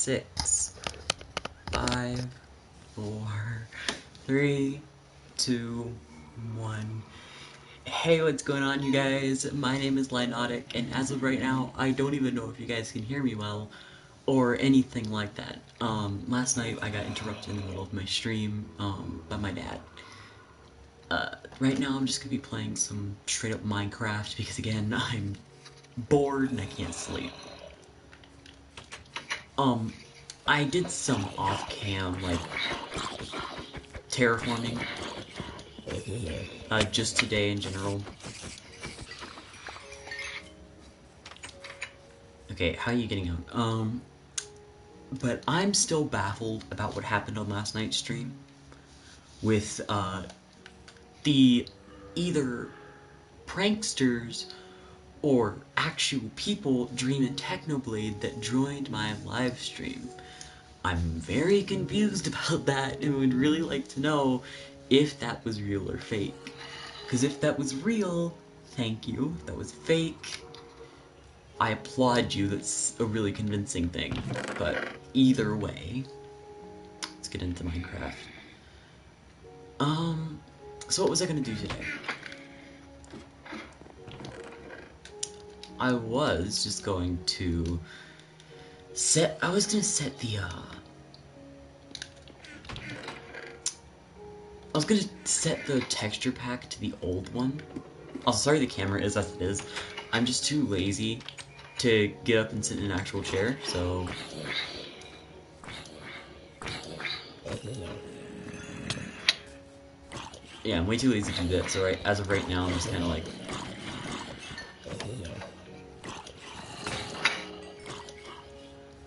6, 5, 4, 3, 2, 1. Hey, what's going on, you guys? My name is Linotic, and as of right now, I don't even know if you guys can hear me well, or anything like that. Last night I got interrupted in the middle of my stream, by my dad. Right now I'm just gonna be playing some straight up Minecraft, because again, I'm bored and I can't sleep. I did some off-cam, like, terraforming, just today in general. Okay, how are you getting out? But I'm still baffled about what happened on last night's stream with, the either pranksters or actual people dreaming Technoblade that joined my live stream. I'm very confused about that and would really like to know if that was real or fake. Because if that was real, thank you. If that was fake, I applaud you. That's a really convincing thing. But either way, let's get into Minecraft. So what was I gonna do today? I was just going to set, I was gonna set the, I was gonna set the texture pack to the old one. Oh, sorry the camera is as it is. I'm just too lazy to get up and sit in an actual chair, so... Yeah, I'm way too lazy to do that, so as of right now, I'm just kinda like...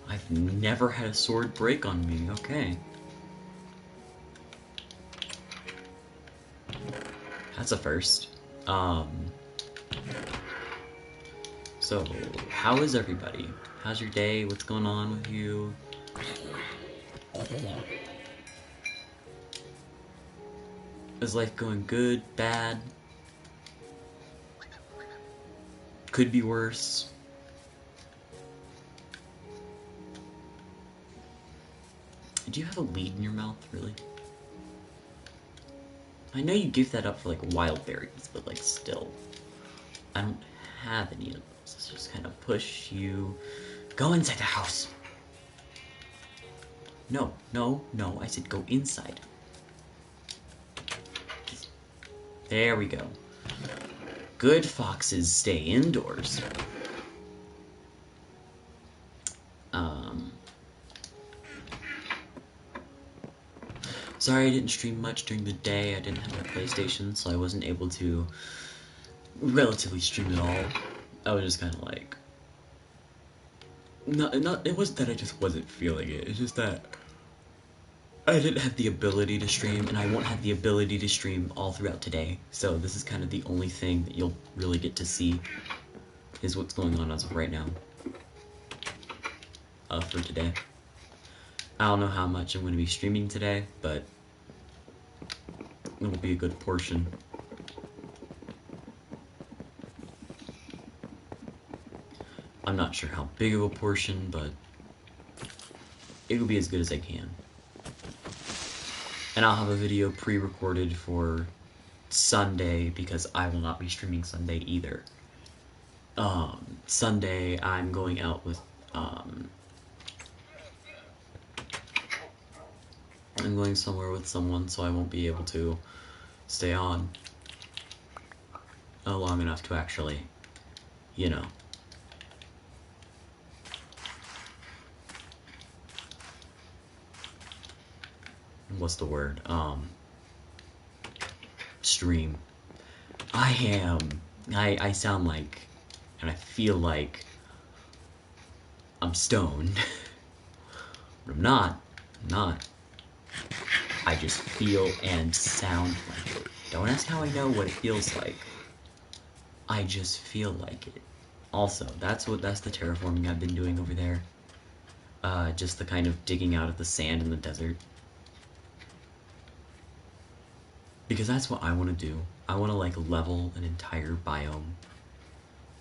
I've never had a sword break on me, okay. That's a first. So, how is everybody? How's your day? What's going on with you? Is life going good? Bad? Could be worse? Do you have a lead in your mouth, really? I know you give that up for, like, wild berries, but, like, still. I don't have any of those. Let's just kind of push you. Go inside the house! No, no, no, I said go inside. There we go. Good foxes stay indoors. Sorry I didn't stream much during the day. I didn't have my PlayStation, so I wasn't able to relatively stream at all. I was just kind of like... it wasn't that I just wasn't feeling it. It's just that I didn't have the ability to stream, and I won't have the ability to stream all throughout today. So this is kind of the only thing that you'll really get to see, is what's going on as of right now. For today. I don't know how much I'm going to be streaming today, but it will be a good portion. I'm not sure how big of a portion, but it will be as good as I can. And I'll have a video pre-recorded for Sunday, because I will not be streaming Sunday either. Sunday, I'm going out with, I'm going somewhere with someone, so I won't be able to stay on long enough to actually, you know. What's the word? Stream. I sound like, and I feel like I'm stoned. But I'm not. I just feel and sound like it. Don't ask how I know what it feels like. I just feel like it. Also, that's the terraforming I've been doing over there. Just the kind of digging out of the sand in the desert. Because that's what I want to do. I want to, like, level an entire biome.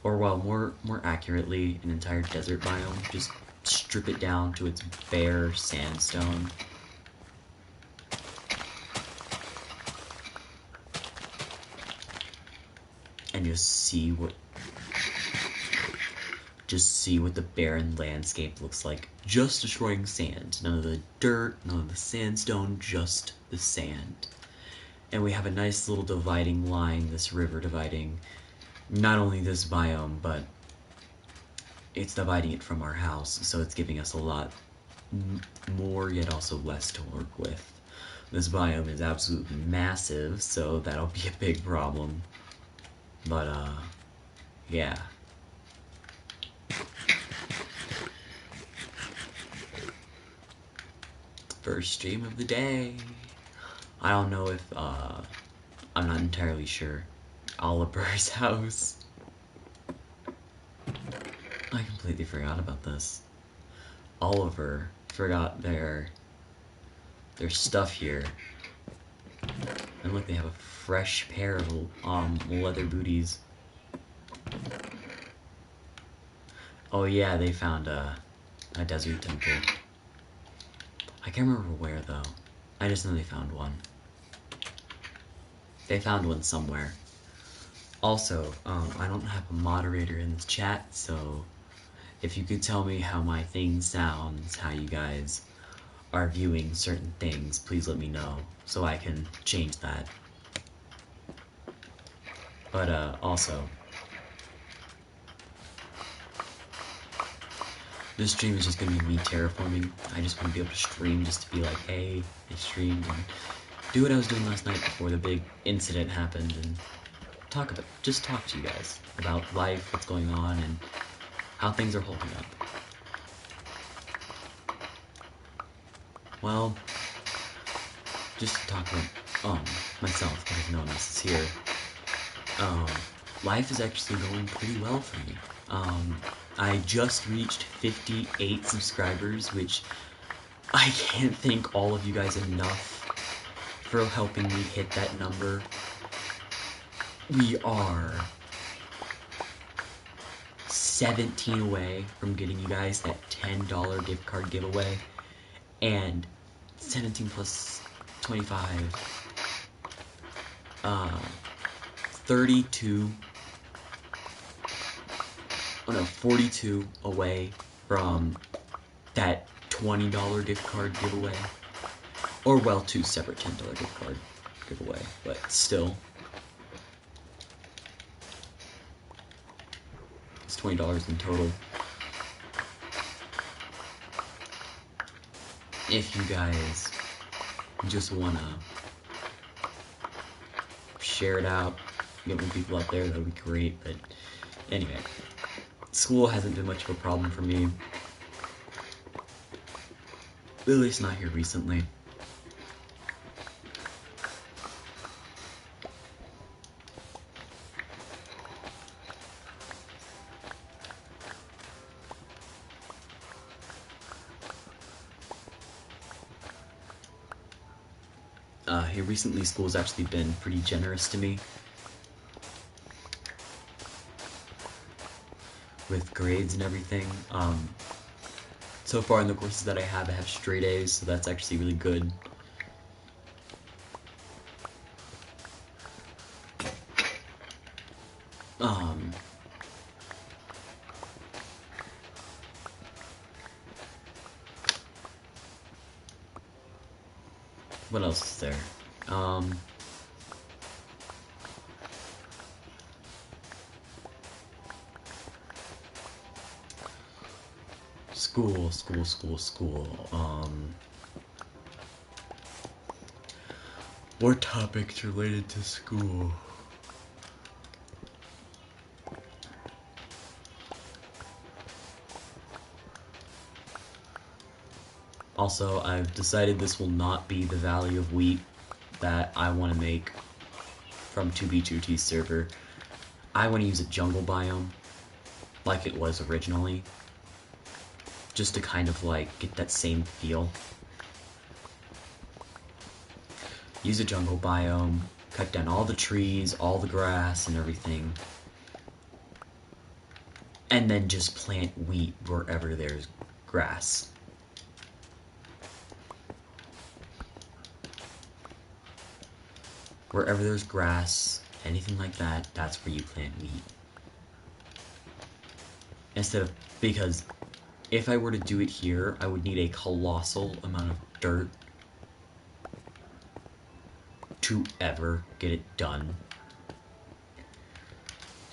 Or, well, more accurately, an entire desert biome. Just strip it down to its bare sandstone. And just see what the barren landscape looks like. Just destroying sand. None of the dirt, none of the sandstone, just the sand. And we have a nice little dividing line, this river dividing not only this biome, but it's dividing it from our house, so it's giving us a lot more, yet also less to work with. This biome is absolutely massive, so that'll be a big problem. But, yeah. First stream of the day. I don't know if, I'm not entirely sure. Oliver's house. I completely forgot about this. Oliver forgot their stuff here. And look, they have a fresh pair of leather booties. Oh yeah, they found a desert temple. I can't remember where though. I just know they found one. They found one somewhere. Also, I don't have a moderator in the chat, so if you could tell me how my thing sounds, how you guys are viewing certain things, please let me know so I can change that. But also, this stream is just gonna be me terraforming. I just want to be able to stream just to be like, hey, I streamed, and do what I was doing last night before the big incident happened, and talk to you guys about life, what's going on, and how things are holding up. Well, just to talk about myself, because no one else is here. Life is actually going pretty well for me. I just reached 58 subscribers, which I can't thank all of you guys enough for helping me hit that number. We are 17 away from getting you guys that $10 gift card giveaway, and 17 plus 25, 32, 42 away from that $20 gift card giveaway. Or, well, 2 separate $10 gift card giveaway, but still. It's $20 in total. If you guys just wanna share it out, get more people out there, that would be great. But anyway, school hasn't been much of a problem for me. At least not here recently. Here recently, school's actually been pretty generous to me with grades and everything. So far in the courses that I have straight A's, so that's actually really good. What else is there? School. What topics related to school? Also, I've decided this will not be the value of wheat that I want to make from 2B2T's server. I want to use a jungle biome, like it was originally, just to kind of like get that same feel. Use a jungle biome, cut down all the trees, all the grass and everything, and then just plant wheat wherever there's grass. Wherever there's grass, anything like that, that's where you plant wheat. Instead of, because if I were to do it here, I would need a colossal amount of dirt to ever get it done.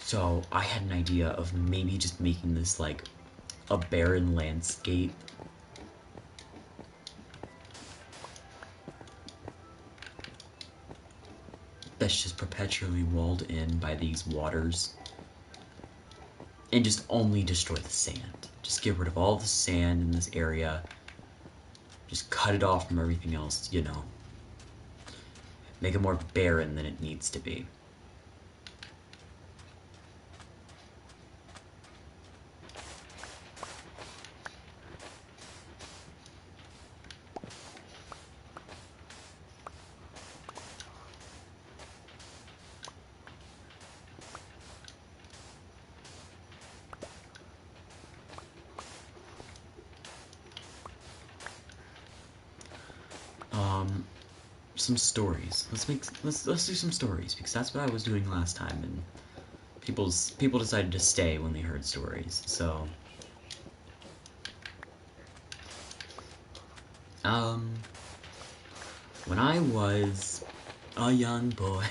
So I had an idea of maybe just making this like a barren landscape. That's just perpetually walled in by these waters. And just only destroy the sand. Just get rid of all the sand in this area. Just cut it off from everything else, you know. Make it more barren than it needs to be. Some stories. Let's do some stories, because that's what I was doing last time, and people decided to stay when they heard stories. So when I was a young boy,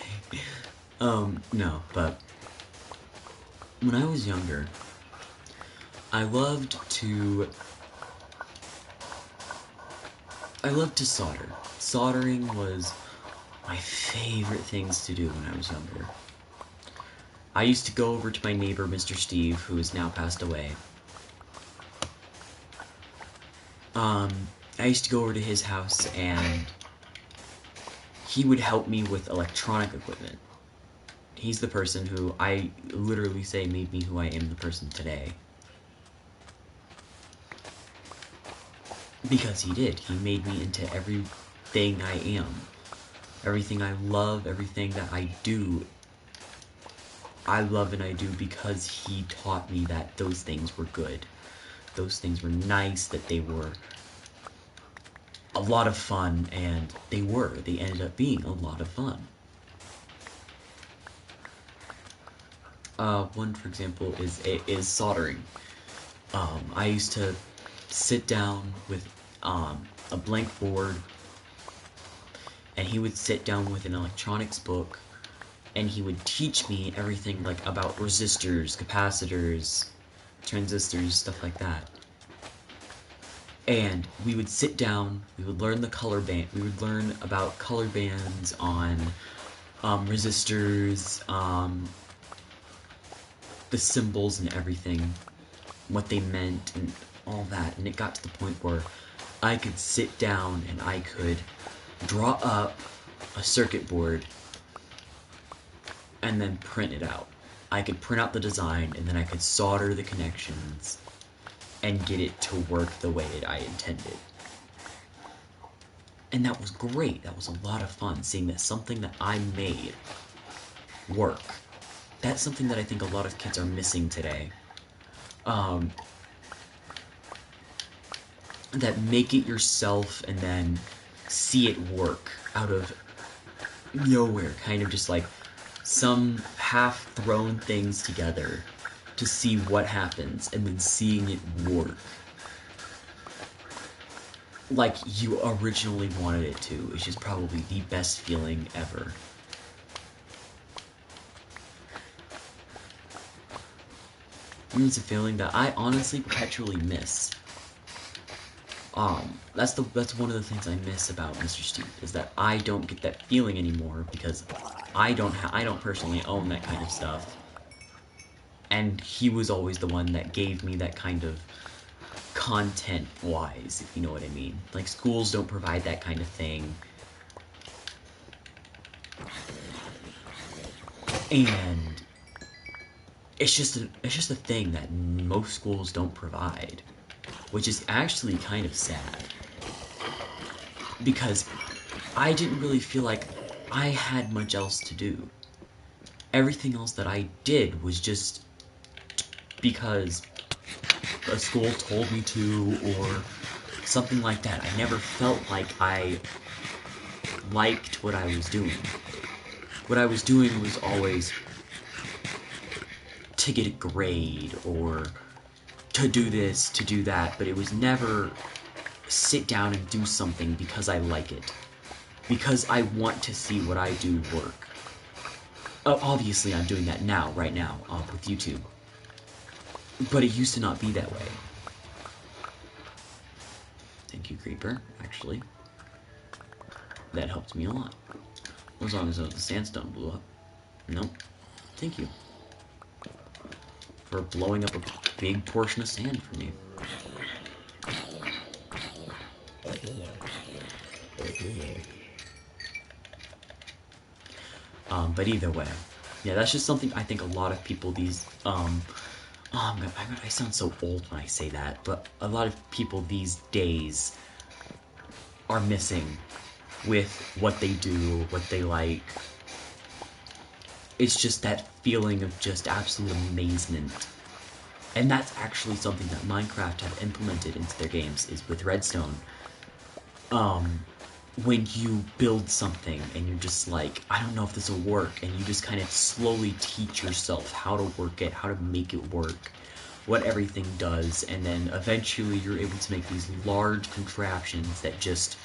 no, but when I was younger, I loved to solder. Soldering was my favorite things to do when I was younger. I used to go over to my neighbor, Mr. Steve, who is now passed away. I used to go over to his house, and he would help me with electronic equipment. He's the person who I literally say made me who I am the person today. Because he did. He made me into everything I am. Everything I love, everything that I do, I love and I do because he taught me that those things were good. Those things were nice, that they were a lot of fun, and they ended up being a lot of fun. One, for example, is soldering. I used to sit down with a blank board, and he would sit down with an electronics book, and he would teach me everything like about resistors, capacitors, transistors, stuff like that. And we would sit down, we would learn the color band, we would learn about color bands on resistors, the symbols and everything, what they meant and all that. And it got to the point where I could sit down and I could draw up a circuit board and then print it out. I could print out the design, and then I could solder the connections and get it to work the way that I intended. And that was great. That was a lot of fun, seeing that something that I made work. That's something that I think a lot of kids are missing today. That make it yourself and then see it work out of nowhere, kind of just like some half-thrown things together to see what happens, and then seeing it work like you originally wanted it to is just probably the best feeling ever. And it's a feeling that I honestly perpetually miss. That's one of the things I miss about Mr. Steve, is that I don't get that feeling anymore because I don't personally own that kind of stuff. And he was always the one that gave me that kind of content-wise, if you know what I mean. Like, schools don't provide that kind of thing. And it's just a thing that most schools don't provide, which is actually kind of sad. Because I didn't really feel like I had much else to do. Everything else that I did was just because a school told me to or something like that. I never felt like I liked what I was doing. What I was doing was always to get a grade or to do this, to do that, but it was never sit down and do something because I like it. Because I want to see what I do work. Obviously, I'm doing that now, right now, with YouTube. But it used to not be that way. Thank you, Creeper, actually. That helped me a lot. As long as the sandstone blew up. Nope. Thank you. For blowing up a big portion of sand for me. But either way. Yeah, that's just something I think a lot of people I sound so old when I say that, but a lot of people these days are missing with what they do, what they like. It's just that feeling of just absolute amazement. And that's actually something that Minecraft have implemented into their games, is with redstone. When you build something and you're just like, I don't know if this will work, and you just kind of slowly teach yourself how to work it, how to make it work, what everything does, and then eventually you're able to make these large contraptions that just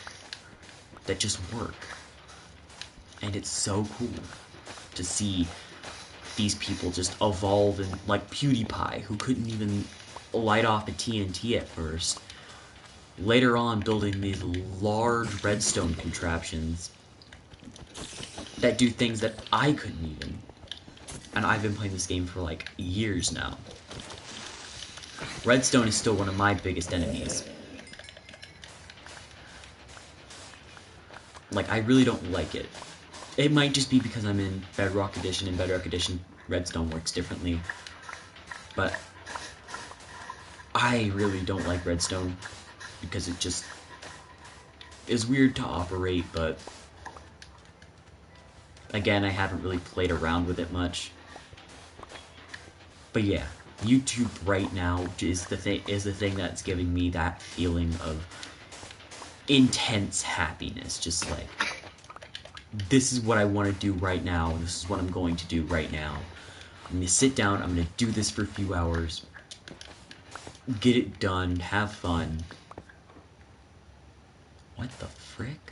work. And it's so cool to see these people just evolve, and like PewDiePie, who couldn't even light off a TNT at first, later on building these large redstone contraptions that do things that I couldn't even. And I've been playing this game for like years now. Redstone is still one of my biggest enemies. Like, I really don't like it. It might just be because I'm in Bedrock Edition, and Bedrock Edition redstone works differently. But I really don't like redstone because it just is weird to operate, but again, I haven't really played around with it much. But yeah, YouTube right now is the thing that's giving me that feeling of intense happiness. Just like, this is what I want to do right now, and this is what I'm going to do right now. I'm going to sit down, I'm going to do this for a few hours, get it done, have fun. What the frick?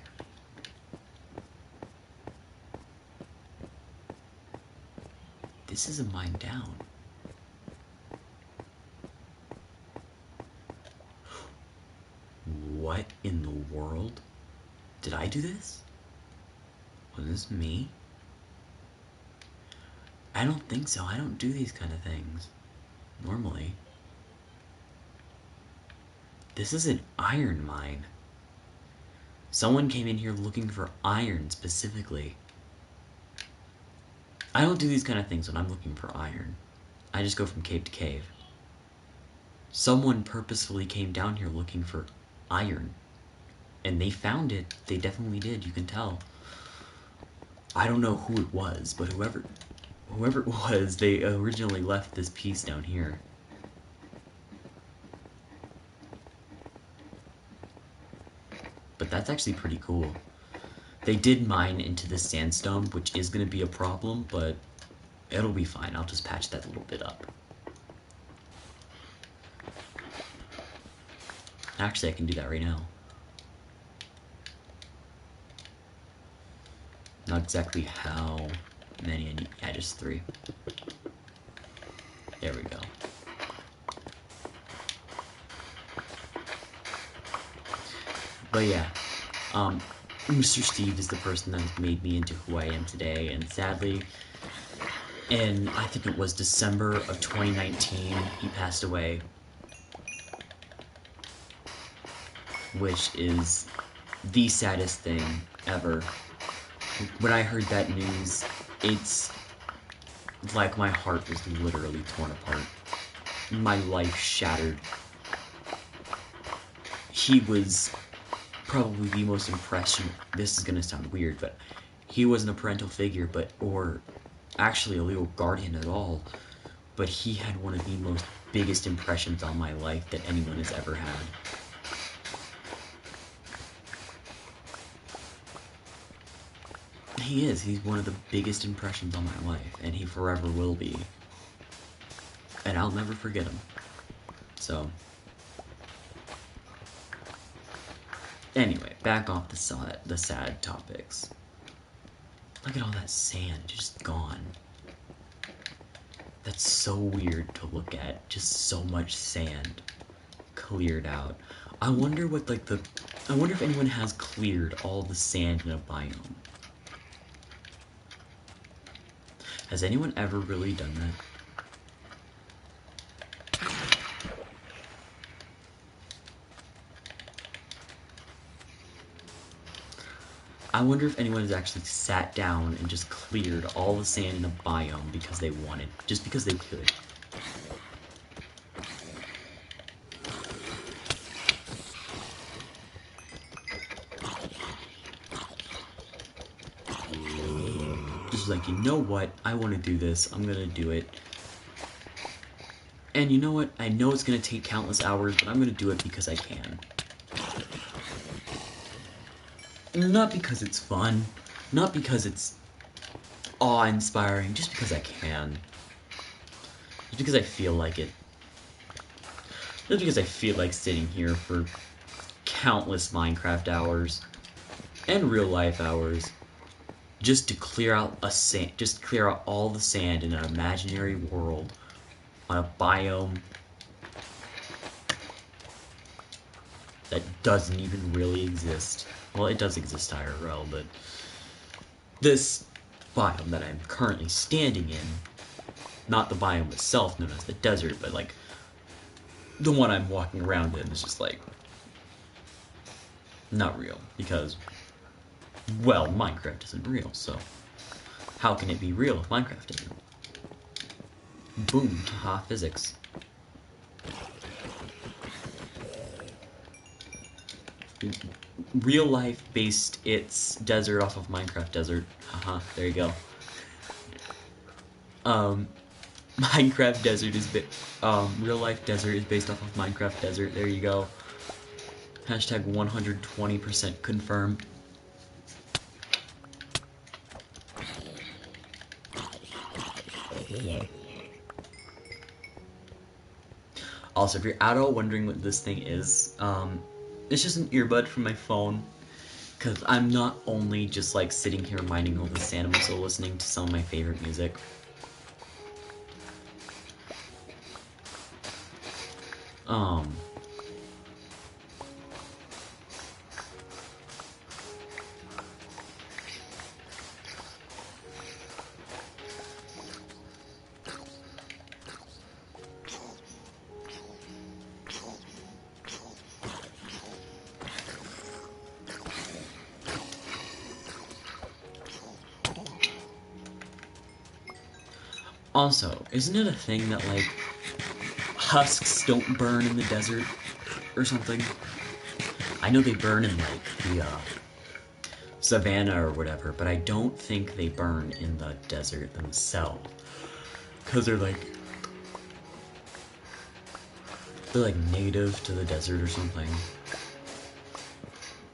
This is a mine down. What in the world? Did I do this? Was this me? I don't think so. I don't do these kind of things normally. This is an iron mine. Someone came in here looking for iron specifically. I don't do these kind of things when I'm looking for iron. I just go from cave to cave. Someone purposefully came down here looking for iron. And they found it. They definitely did, you can tell. I don't know who it was, but whoever it was, they originally left this piece down here. But that's actually pretty cool. They did mine into the sandstone, which is going to be a problem, but it'll be fine. I'll just patch that a little bit up. Actually, I can do that right now. Not exactly how many I need. Yeah, just 3. There we go. But yeah, Mr. Steve is the person that has made me into who I am today, and sadly, in, I think it was December of 2019, he passed away. Which is the saddest thing ever. When I heard that news, it's like my heart was literally torn apart. My life shattered. He was probably the most impressionable. This is gonna sound weird, but he wasn't a parental figure, or actually a legal guardian at all. But he had one of the most biggest impressions on my life that anyone has ever had. He is. He's one of the biggest impressions on my life, and he forever will be. And I'll never forget him. So, anyway, back off the sad topics. Look at all that sand just gone. That's so weird to look at. Just so much sand cleared out. I wonder what I wonder if anyone has cleared all the sand in a biome. Has anyone ever really done that? I wonder if anyone has actually sat down and just cleared all the sand in a biome because they wanted, just because they could. Just like, you know what, I want to do this, I'm gonna do it. And you know what, I know it's gonna take countless hours, but I'm gonna do it because I can. Not because it's fun, not because it's awe-inspiring, just because I can. Just because I feel like it. Just because I feel like sitting here for countless Minecraft hours and real-life hours just to clear out clear out all the sand in an imaginary world on a biome that doesn't even really exist. Well, it does exist IRL, but this biome that I'm currently standing in, not the biome itself known as the desert, but like the one I'm walking around in, is just like not real, because, well, Minecraft isn't real, so how can it be real if Minecraft isn't? Boom, haha, physics. Real life based its desert off of Minecraft desert. Haha, there you go. Minecraft desert is real life desert is based off of Minecraft desert. There you go. Hashtag 120% confirm. Also, if you're at all wondering what this thing is, it's just an earbud from my phone, because I'm not only just like sitting here mining all the sand, I'm also listening to some of my favorite music. Also, isn't it a thing that, like, husks don't burn in the desert or something? I know they burn in, like, the, savannah or whatever, but I don't think they burn in the desert themselves. Because they're, like, native to the desert or something.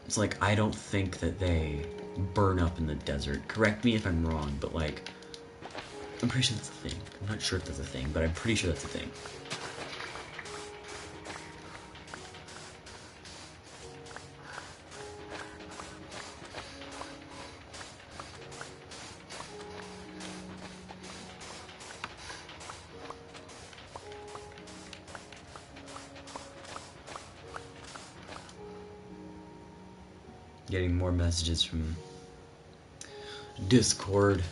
It's like, I don't think that they burn up in the desert. Correct me if I'm wrong, but, like, I'm pretty sure that's a thing. I'm not sure if that's a thing, but I'm pretty sure that's a thing. Getting more messages from Discord.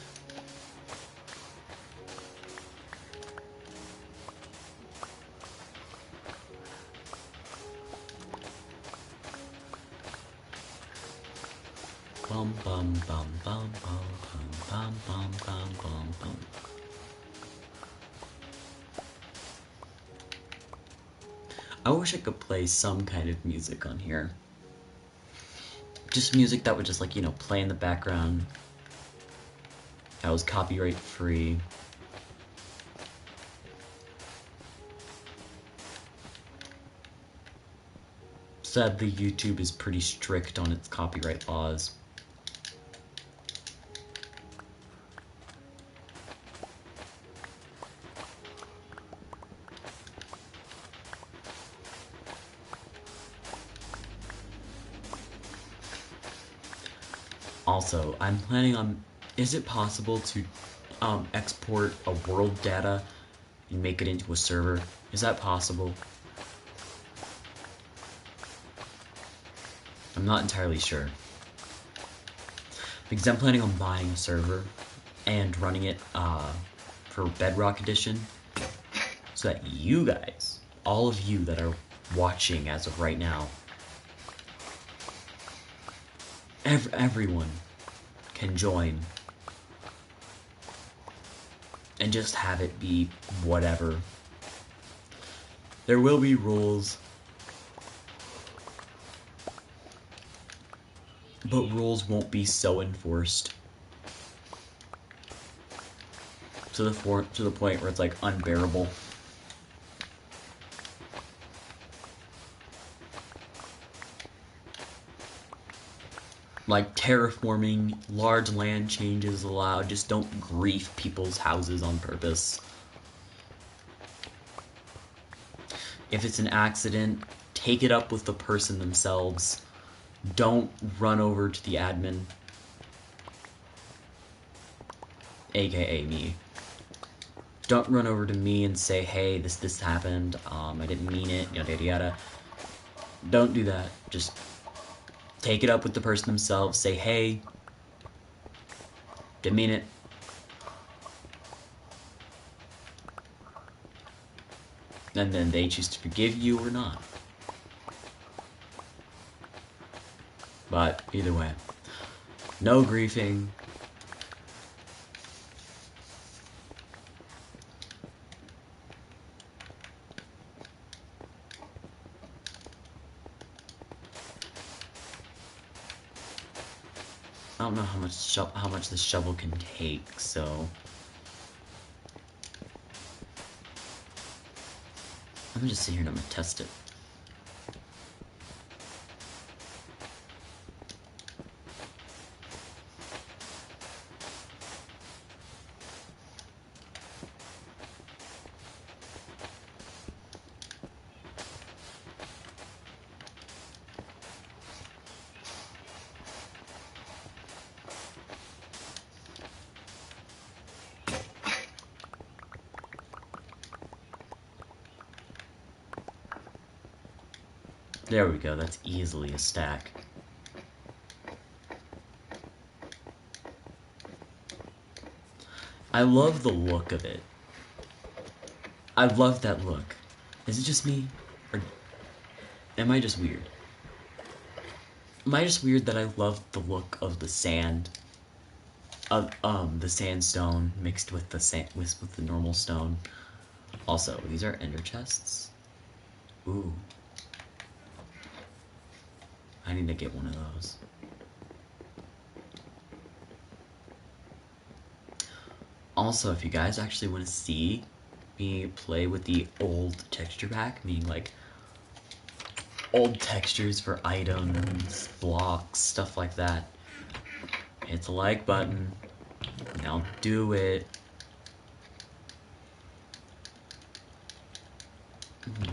Bum bum bum bum bum bum bum bum bum bum. I wish I could play some kind of music on here. Just music that would just, like, you know, play in the background. That was copyright free. Sadly, YouTube is pretty strict on its copyright laws. Also, I'm planning on, is it possible to export a world data and make it into a server? Is that possible? I'm not entirely sure. Because I'm planning on buying a server and running it for Bedrock Edition so that you guys, all of you that are watching as of right now, everyone can join and just have it be whatever. There will be rules, but rules won't be so enforced to the point where it's like unbearable. Like terraforming, large land changes allowed, just don't grief people's houses on purpose. If it's an accident, take it up with the person themselves. Don't run over to the admin, aka me. Don't run over to me and say, hey, this happened, I didn't mean it, yada yada yada. Don't do that. Just take it up with the person themselves, say, hey, didn't mean it. And then they choose to forgive you or not. But either way, no griefing. I don't know how much this shovel can take, so let me just sit here and I'm gonna test it. There we go, that's easily a stack. I love the look of it. I love that look. Is it just me? Or am I just weird? Am I just weird that I love the look of the sand? Of the sandstone mixed with the with the normal stone. Also, these are ender chests. Ooh. I need to get one of those. Also, if you guys actually want to see me play with the old texture pack, meaning like old textures for items, blocks, stuff like that, hit the like button. Now do it.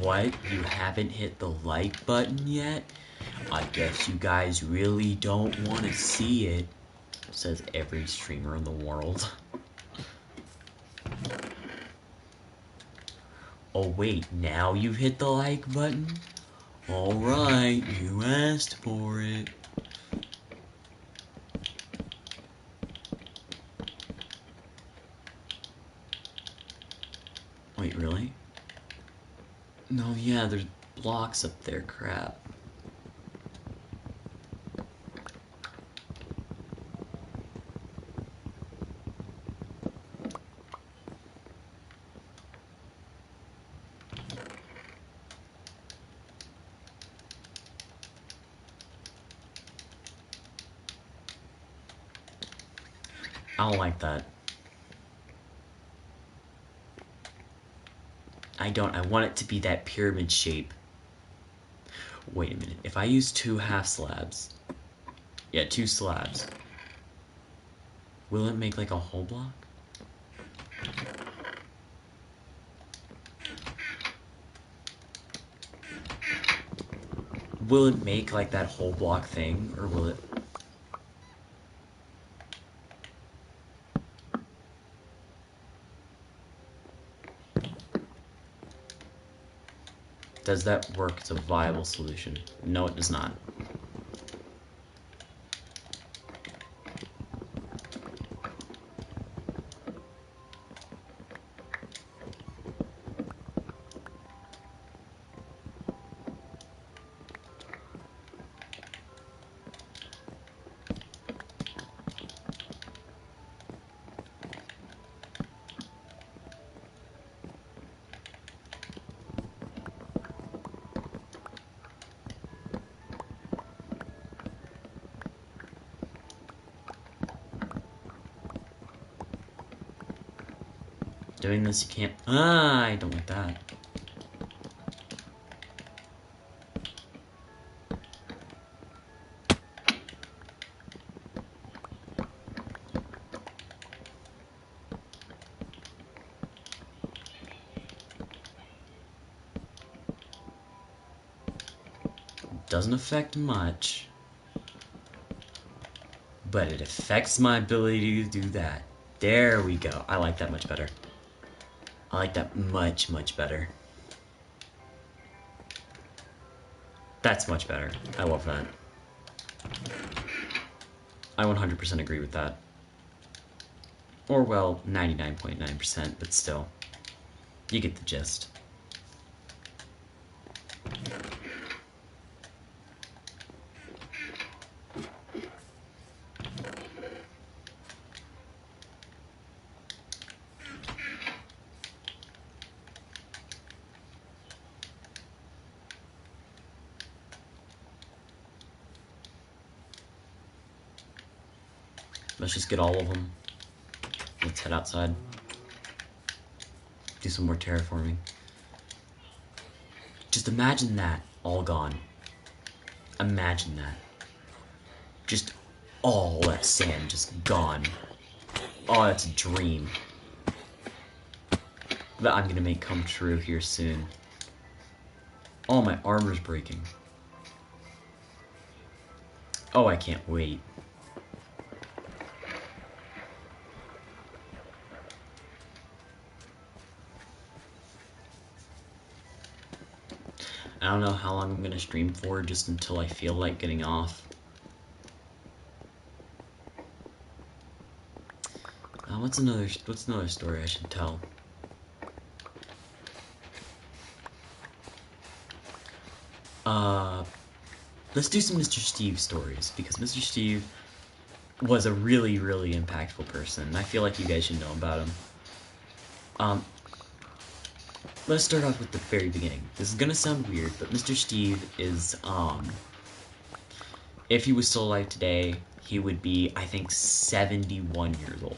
What? You haven't hit the like button yet? I guess you guys really don't want to see it, says every streamer in the world. Oh wait, now you've hit the like button? Alright, you asked for it. Wait, really? No, yeah, there's blocks up there, crap. I don't like that. I don't. I want it to be that pyramid shape. Wait a minute. If I use 2 half slabs... Yeah, 2 slabs. Will it make like a whole block? Will it make like that whole block thing, or will it... Does that work as a viable solution? No, it does not. Doing this, you can't... Ah, I don't like that. Doesn't affect much, but it affects my ability to do that. There we go. I like that much better. I like that much, much better. That's much better. I love that. I 100% agree with that. Or, well, 99.9%, but still. You get the gist. Let's just get all of them. Let's head outside. Do some more terraforming. Just imagine that all gone. Imagine that. Just all that sand just gone. Oh, that's a dream that I'm gonna make come true here soon. Oh, my armor's breaking. Oh, I can't wait. I don't know how long I'm gonna stream for, just until I feel like getting off. What's another story I should tell? Let's do some Mr. Steve stories, because Mr. Steve was a really, really impactful person, and I feel like you guys should know about him. Let's start off with the very beginning. This is gonna sound weird, but Mr. Steve is, if he was still alive today, he would be, I think, 71 years old.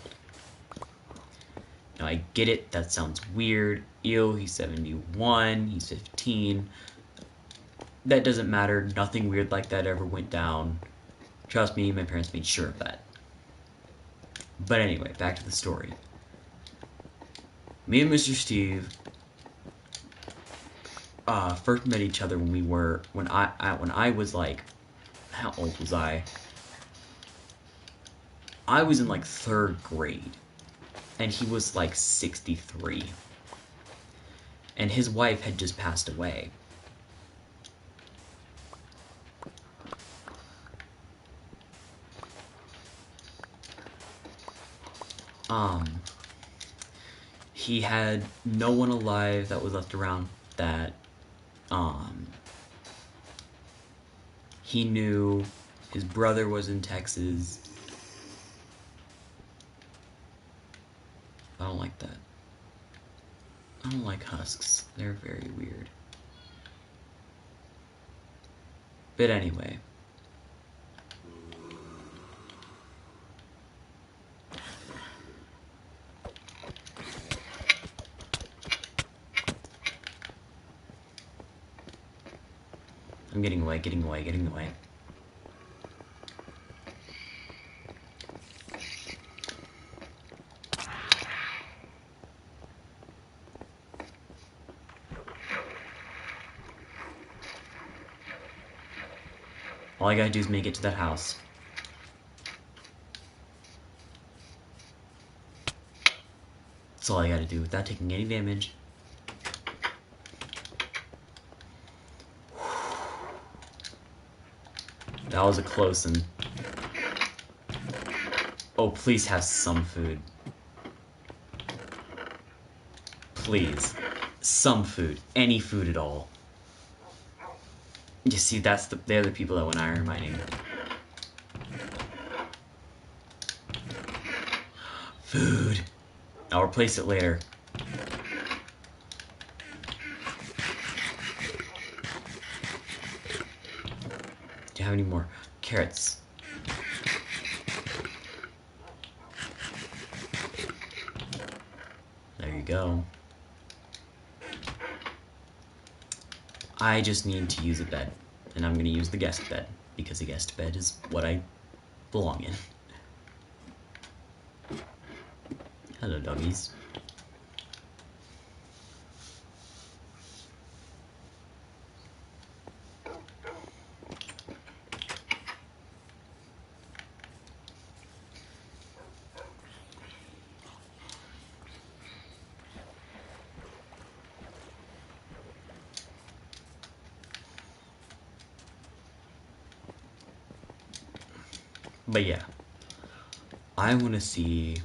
Now, I get it, that sounds weird. Ew, he's 71, he's 15. That doesn't matter, nothing weird like that ever went down. Trust me, my parents made sure of that. But anyway, back to the story. Me and Mr. Steve first met each other when I was like, how old was I? I was in like 3rd grade, and he was like 63, and his wife had just passed away. He had no one alive that was left around that, he knew. His brother was in Texas. I don't like that. I don't like husks. They're very weird. But anyway. I'm getting away, getting away, getting away. All I gotta do is make it to that house. That's all I gotta do without taking any damage. That was a close one. Oh, please have some food. Please. Some food. Any food at all. You see, they're the people that went iron mining. Food. I'll replace it later. Do you have any more carrots? There you go. I just need to use a bed, and I'm gonna use the guest bed, because the guest bed is what I belong in. Hello, doggies. But yeah, I want to see.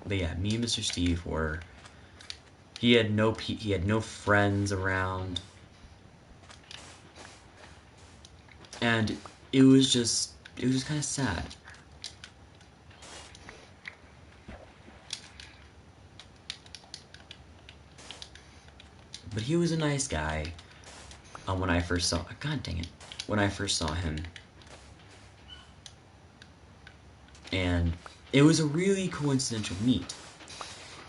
But yeah, me and Mr. Steve were. He had no friends around, and it was just kind of sad. But he was a nice guy. When I first saw, God dang it, when I first saw him. And it was a really coincidental meet.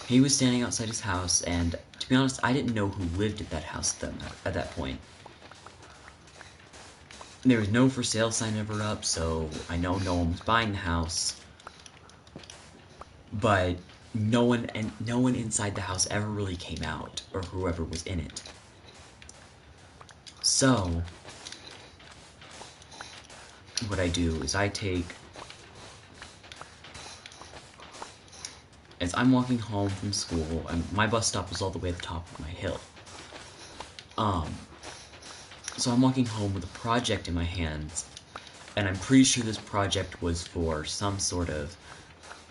He was standing outside his house, and to be honest, I didn't know who lived at that house at that point. There was no for sale sign ever up, so I know no one was buying the house. But no one inside the house ever really came out, or whoever was in it. So what I do is as I'm walking home from school, and my bus stop was all the way at the top of my hill. So I'm walking home with a project in my hands, and I'm pretty sure this project was for some sort of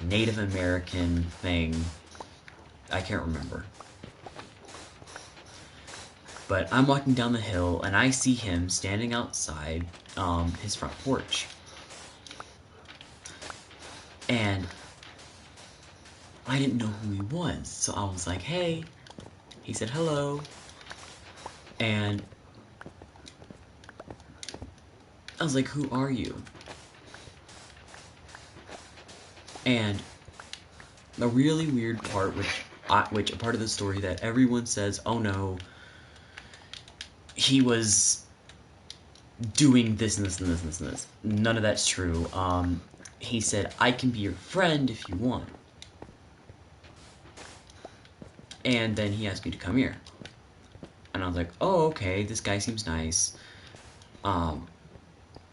Native American thing. I can't remember. But I'm walking down the hill, and I see him standing outside his front porch. And I didn't know who he was, so I was like, hey. He said hello. And I was like, who are you? And a really weird part, which a part of the story that everyone says, oh no, he was doing this and this and this and this and this. None of that's true. He said, I can be your friend if you want. And then he asked me to come here. And I was like, oh, okay, this guy seems nice.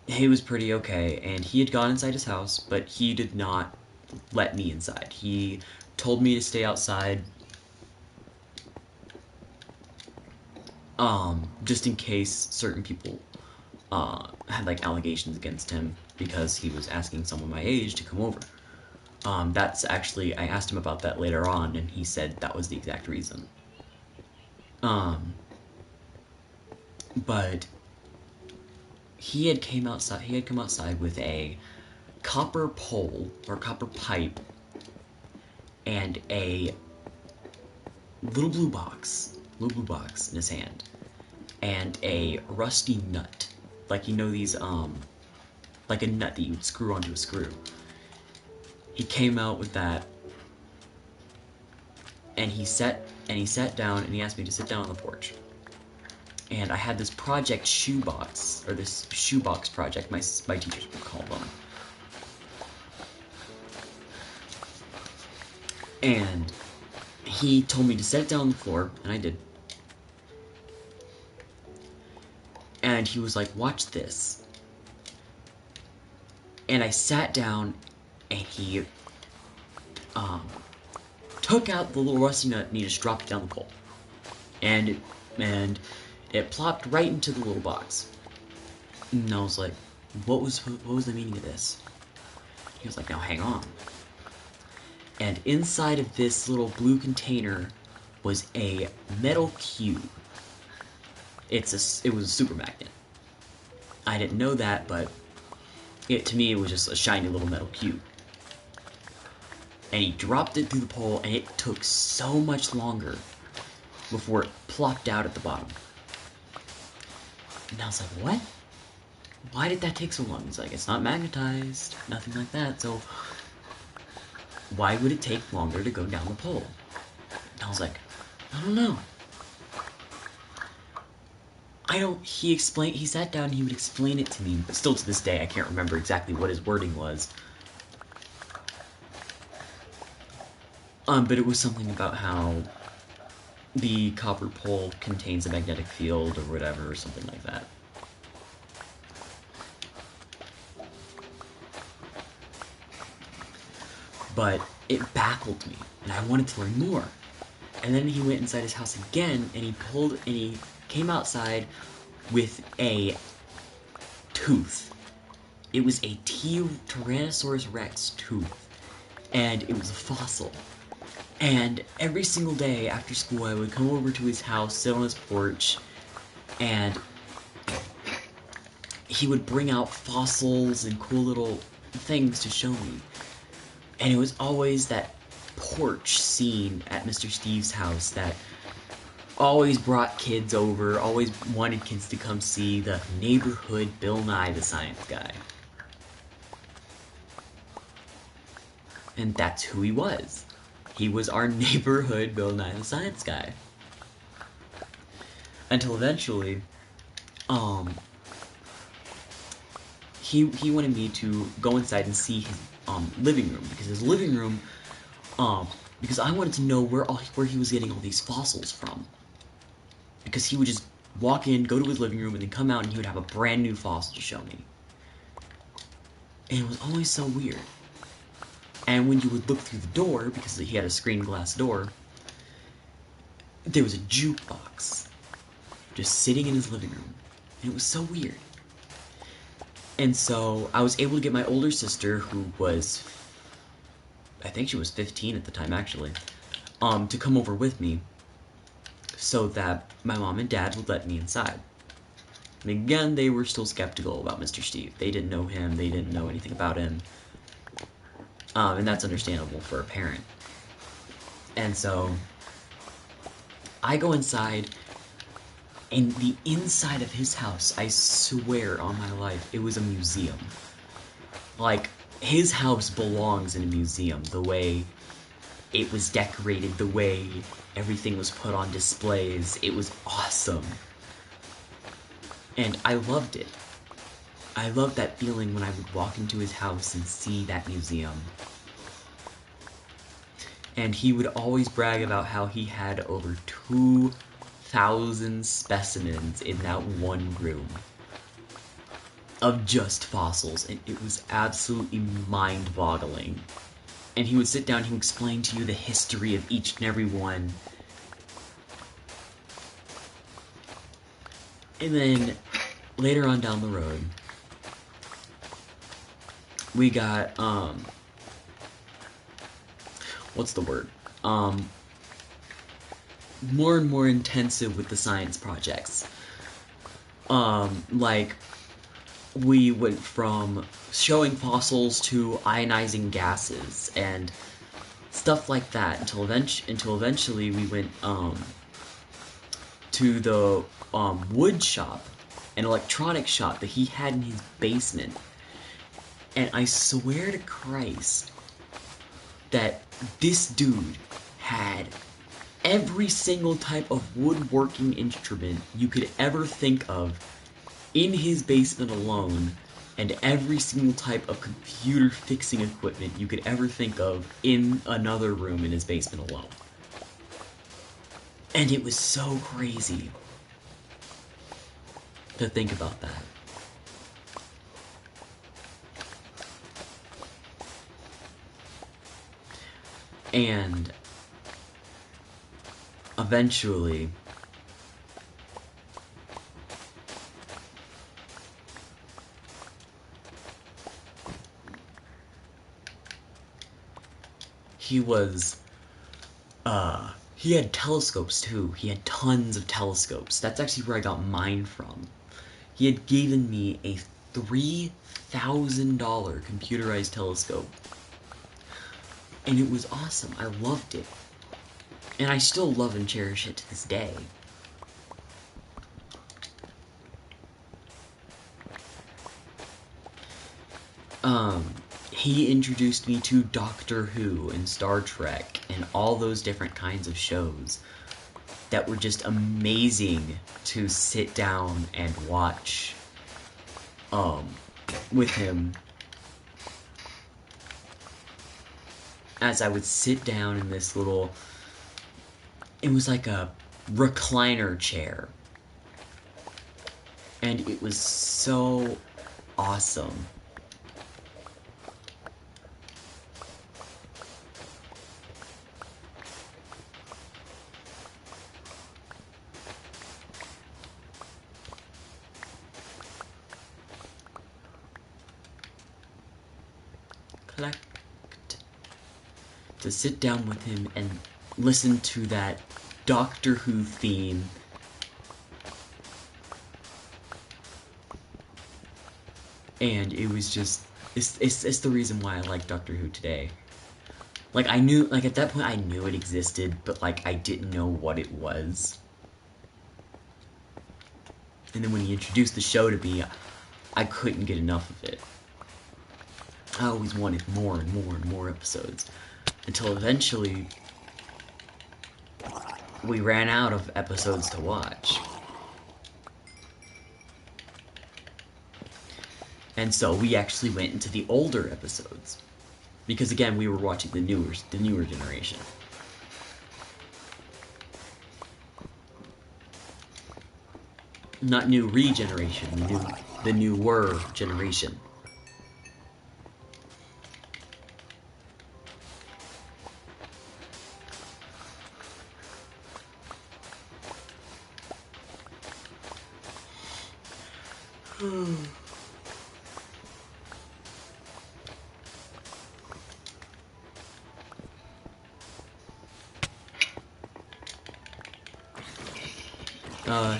He was pretty okay, and he had gone inside his house, but he did not let me inside. He told me to stay outside, just in case certain people had like allegations against him because he was asking someone my age to come over. That's actually, I asked him about that later on, and he said that was the exact reason. But he had come outside with a copper pole, or copper pipe, and a little blue box in his hand, and a rusty nut. Like, you know these, like a nut that you would screw onto a screw. He came out with that, and he sat down, and he asked me to sit down on the porch. and I had this project shoebox, or this shoebox project, my teachers would call them. And he told me to set it down on the floor, and I did. And he was like, watch this. And I sat down, and he took out the little rusty nut, and he just dropped it down the pole. And it plopped right into the little box. And I was like, what was the meaning of this? He was like, now hang on. And inside of this little blue container was a metal cube. It was a super magnet. I didn't know that, but to me it was just a shiny little metal cube. And he dropped it through the pole, and it took so much longer before it plopped out at the bottom. And I was like, what? Why did that take so long? He's like, it's not magnetized, nothing like that, so why would it take longer to go down the pole? And I was like, I don't know. He sat down and he would explain it to me, but still to this day I can't remember exactly what his wording was. But it was something about how the copper pole contains a magnetic field or whatever, or something like that. But it baffled me, and I wanted to learn more. And then he went inside his house again, and he came outside with a tooth. It was a Tyrannosaurus Rex tooth, and it was a fossil. And every single day after school, I would come over to his house, sit on his porch, and he would bring out fossils and cool little things to show me. And it was always that porch scene at Mr. Steve's house that always brought kids over, always wanted kids to come see the neighborhood Bill Nye the Science Guy. And that's who he was. He was our neighborhood Bill Nye the Science Guy. Until eventually, he wanted me to go inside and see his living room, because his living room, because I wanted to know where he was getting all these fossils from. Because he would just walk in, go to his living room, and then come out and he would have a brand new fossil to show me. And it was always so weird. And when you would look through the door, because he had a screen glass door, there was a jukebox just sitting in his living room. And it was so weird. And so I was able to get my older sister, who was, I think she was 15 at the time actually, to come over with me so that my mom and dad would let me inside. And again, they were still skeptical about Mr. Steve. They didn't know him, they didn't know anything about him. And that's understandable for a parent. And so I go inside, and the inside of his house, I swear on my life, it was a museum. Like, his house belongs in a museum, the way it was decorated, the way everything was put on displays. It was awesome. And I loved it. I loved that feeling when I would walk into his house and see that museum. And he would always brag about how he had over 2,000 specimens in that one room of just fossils, and it was absolutely mind-boggling. And he would sit down, he would explain to you the history of each and every one. And then, later on down the road, we got, what's the word? More and more intensive with the science projects. Like, we went from showing fossils to ionizing gases and stuff like that until eventually we went, to the, wood shop, an electronics shop that he had in his basement. And I swear to Christ that this dude had every single type of woodworking instrument you could ever think of in his basement alone, and every single type of computer fixing equipment you could ever think of in another room in his basement alone. And it was so crazy to think about that. And eventually, he had telescopes too. He had tons of telescopes. That's actually where I got mine from. He had given me a $3,000 computerized telescope. And it was awesome. I loved it. And I still love and cherish it to this day. He introduced me to Doctor Who and Star Trek and all those different kinds of shows that were just amazing to sit down and watch with him. As I would sit down in this little, it was like a recliner chair. And it was so awesome. To sit down with him and listen to that Doctor Who theme. And it was just, it's the reason why I like Doctor Who today. Like, I knew, like, at that point I knew it existed, but, like, I didn't know what it was. And then when he introduced the show to me, I couldn't get enough of it. I always wanted more and more and more episodes. Until eventually, we ran out of episodes to watch. And so we actually went into the older episodes. Because again, we were watching the newer generation. Not new regeneration, the newer generation.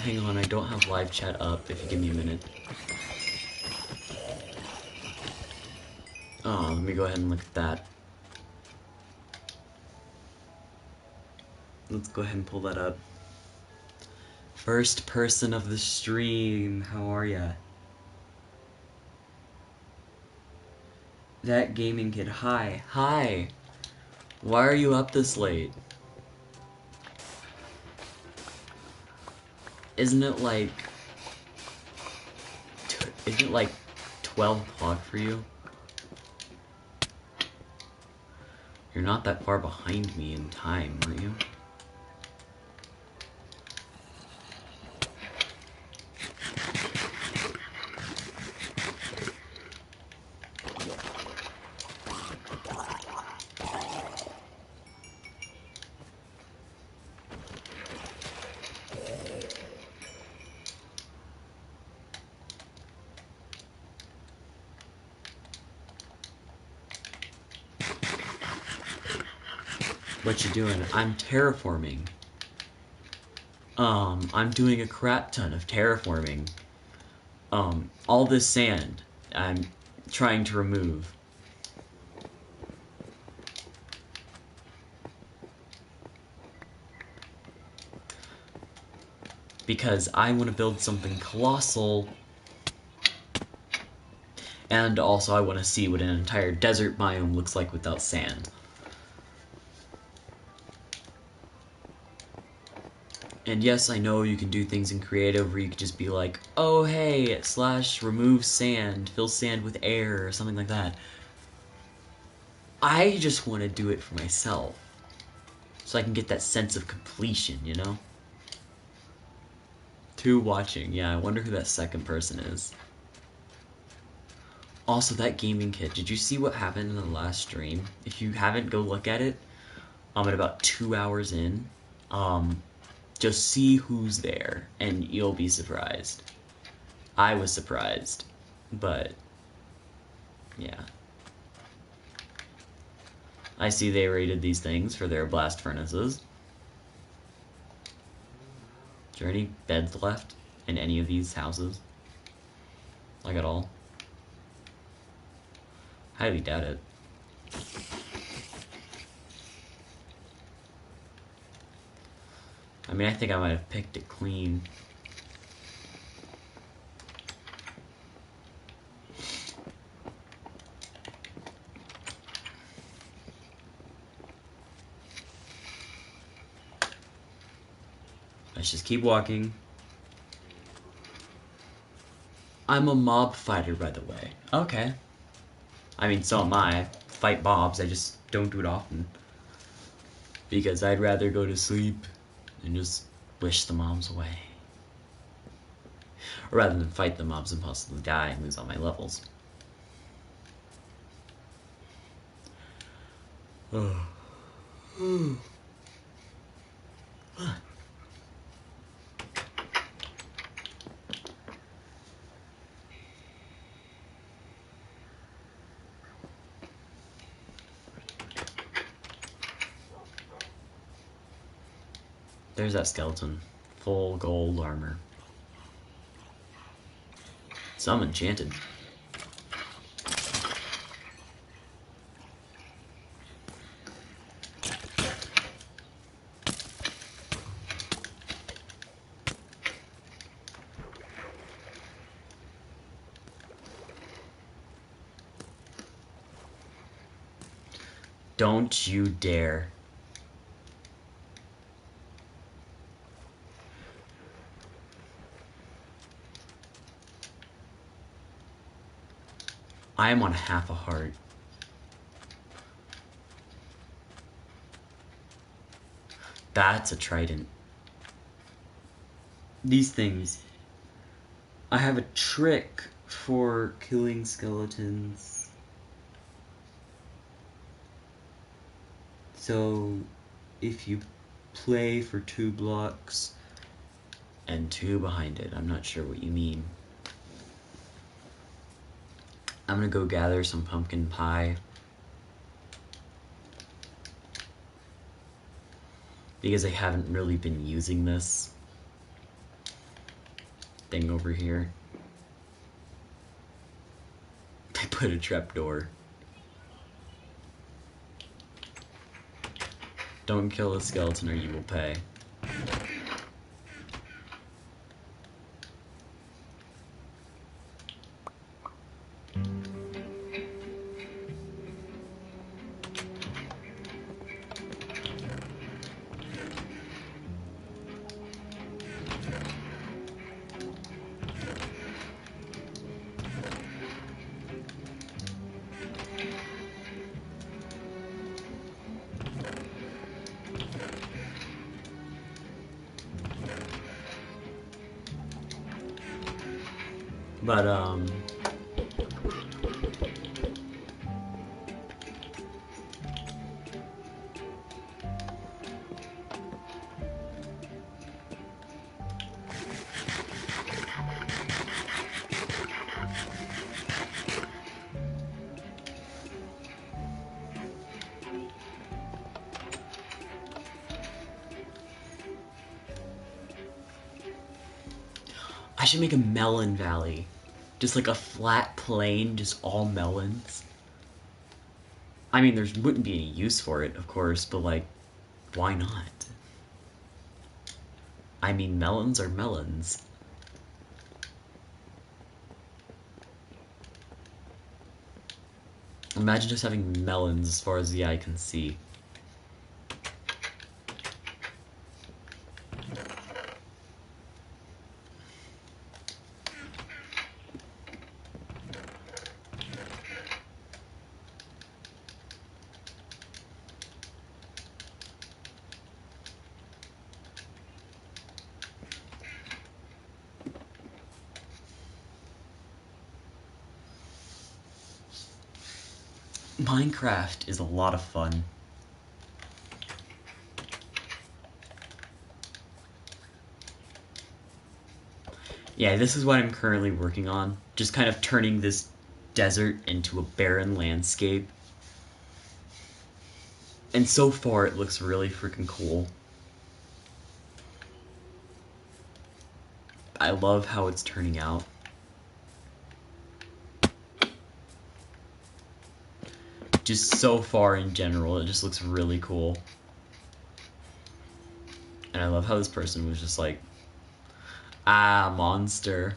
Hang on, I don't have live chat up, if you give me a minute. Oh, let me go ahead and look at that. Let's go ahead and pull that up. First person of the stream, how are ya? That gaming kid, hi. Hi! Why are you up this late? Isn't it like 12 o'clock for you? You're not that far behind me in time, are you? What you doing? I'm terraforming. I'm doing a crap ton of terraforming. All this sand I'm trying to remove. Because I want to build something colossal. And also I want to see what an entire desert biome looks like without sand. And yes, I know you can do things in creative where you could just be like, oh hey, / remove sand, fill sand with air, or something like that. I just want to do it for myself. So I can get that sense of completion, you know? 2 watching, yeah, I wonder who that second person is. Also, that gaming kit, did you see what happened in the last stream? If you haven't, go look at it. I'm at about 2 hours in. Just see who's there, and you'll be surprised. I was surprised, but yeah. I see they rated these things for their blast furnaces. Is there any beds left in any of these houses? Like at all? Highly doubt it. I mean, I think I might have picked it clean. Let's just keep walking. I'm a mob fighter, by the way. Okay. I mean, so am I. Fight mobs, I just don't do it often. Because I'd rather go to sleep and just wish the mobs away. Or rather than fight the mobs and possibly die and lose all my levels. There's that skeleton. Full gold armor. Some enchanted. Don't you dare. I am on half a heart. That's a trident. These things. I have a trick for killing skeletons. So, if you play for 2 blocks and 2 behind it, I'm not sure what you mean. I'm gonna go gather some pumpkin pie. Because I haven't really been using this thing over here. I put a trapdoor. Don't kill a skeleton or you will pay. But, I should make a melon valley. Just like a flat plain, just all melons. I mean, there wouldn't be any use for it, of course, but like, why not? I mean, melons are melons. Imagine just having melons as far as the eye can see. Minecraft is a lot of fun. Yeah, this is what I'm currently working on. Just kind of turning this desert into a barren landscape. And so far it looks really freaking cool. I love how it's turning out. Just so far in general, it just looks really cool. And I love how this person was just like, ah, monster.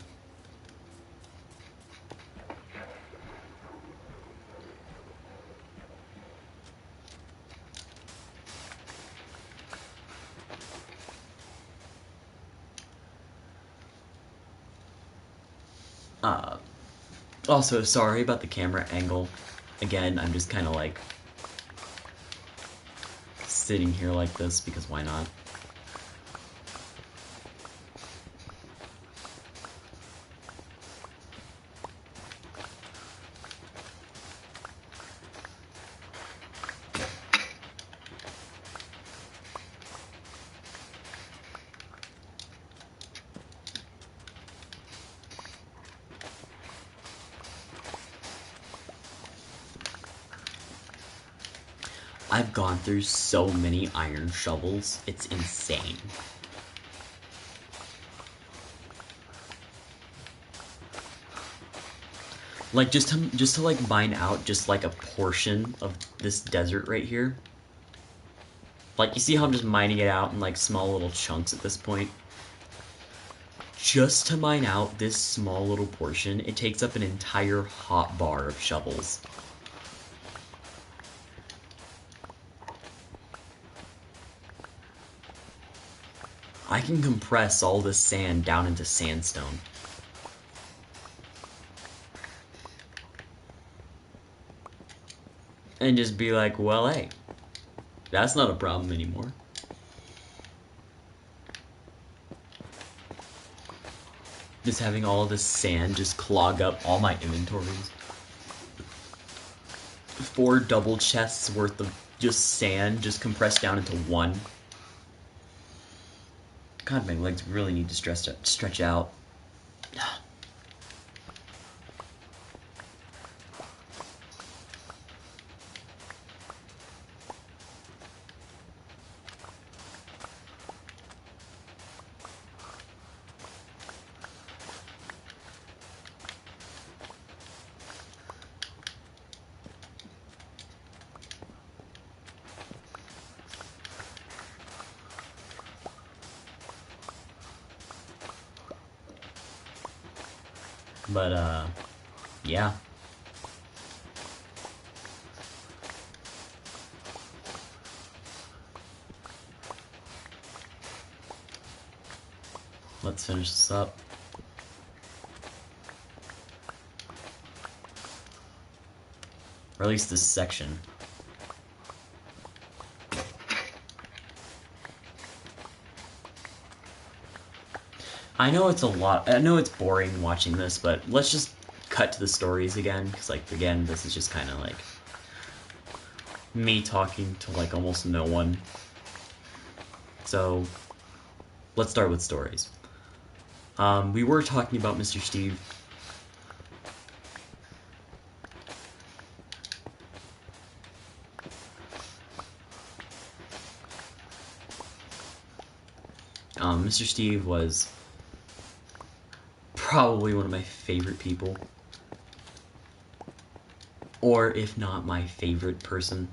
Also, sorry about the camera angle. Again, I'm just kind of like sitting here like this because why not? I've gone through so many iron shovels, it's insane. Like just to like mine out just like a portion of this desert right here. Like you see how I'm just mining it out in like small little chunks at this point? Just to mine out this small little portion, it takes up an entire hotbar of shovels. I can compress all this sand down into sandstone. And just be like, well, hey, that's not a problem anymore. Just having all this sand just clog up all my inventories. 4 double chests worth of just sand just compressed down into one. God, my legs really need to stretch out. But, yeah. Let's finish this up. Or at least this section. I know it's a lot. I know it's boring watching this, but let's just cut to the stories again, because, like, again, this is just kind of like me talking to, like, almost no one. So, let's start with stories. We were talking about Mr. Steve. Mr. Steve was probably one of my favorite people. Or, if not, my favorite person.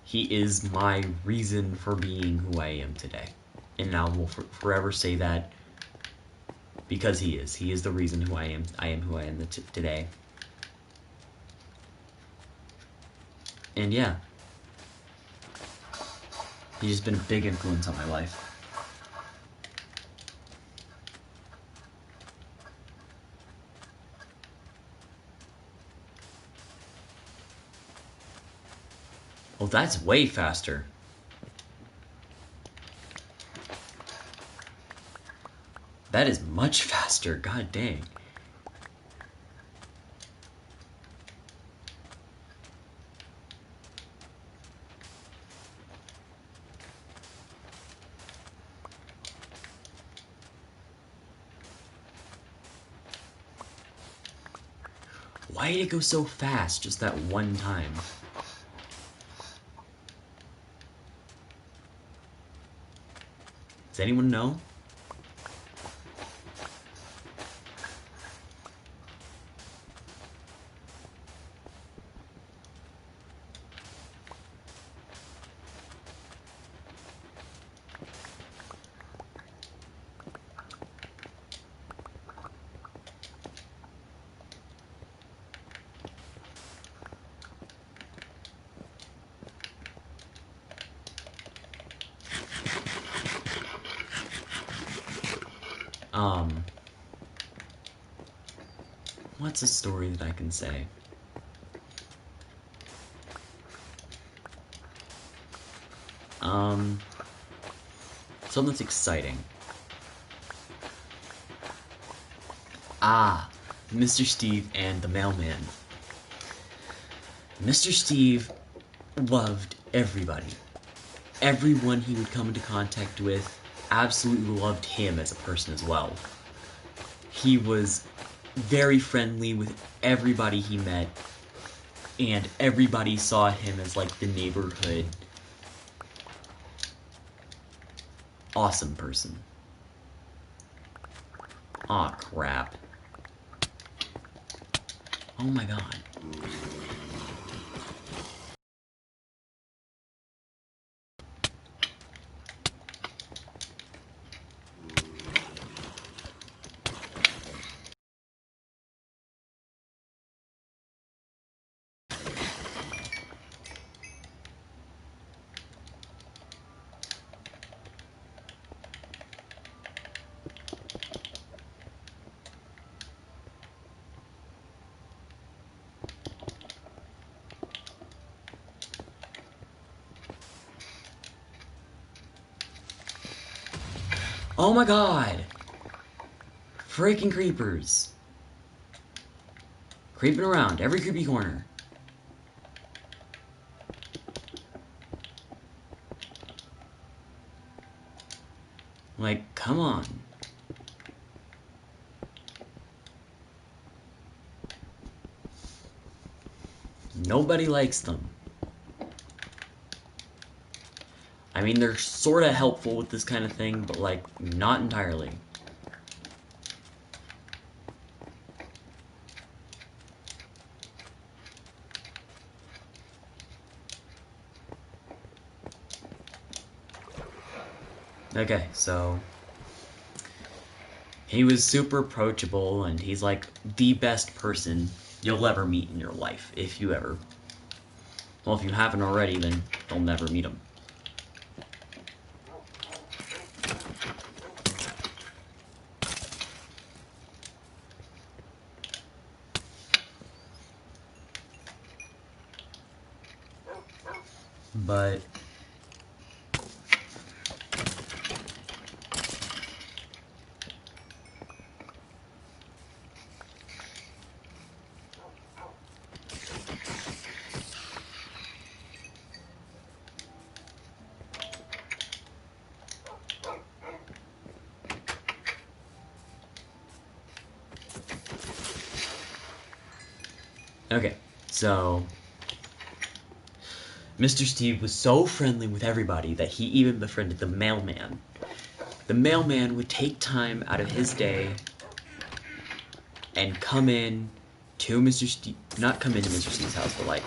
He is my reason for being who I am today. And I will forever say that because he is. He is the reason who I am. I am who I am today. And yeah. He's just been a big influence on my life. Oh, that's way faster. That is much faster, god dang. Why did it go so fast just that one time? Does anyone know? What's a story that I can say? Something that's exciting. Ah, Mr. Steve and the mailman. Mr. Steve loved everybody. Everyone he would come into contact with absolutely loved him as a person as well. He was very friendly with everybody he met, and everybody saw him as like the neighborhood awesome person. Aw, crap. Oh my god. Oh my god! Freaking creepers. Creeping around every creepy corner. Like, come on. Nobody likes them. I mean, they're sorta helpful with this kind of thing, but like, not entirely. Okay, so he was super approachable, and he's like the best person you'll ever meet in your life, if you ever. Well, if you haven't already, then you'll never meet him. But okay, so Mr. Steve was so friendly with everybody that he even befriended the mailman. The mailman would take time out of his day and come in to Mr. Steve, not come into Mr. Steve's house, but like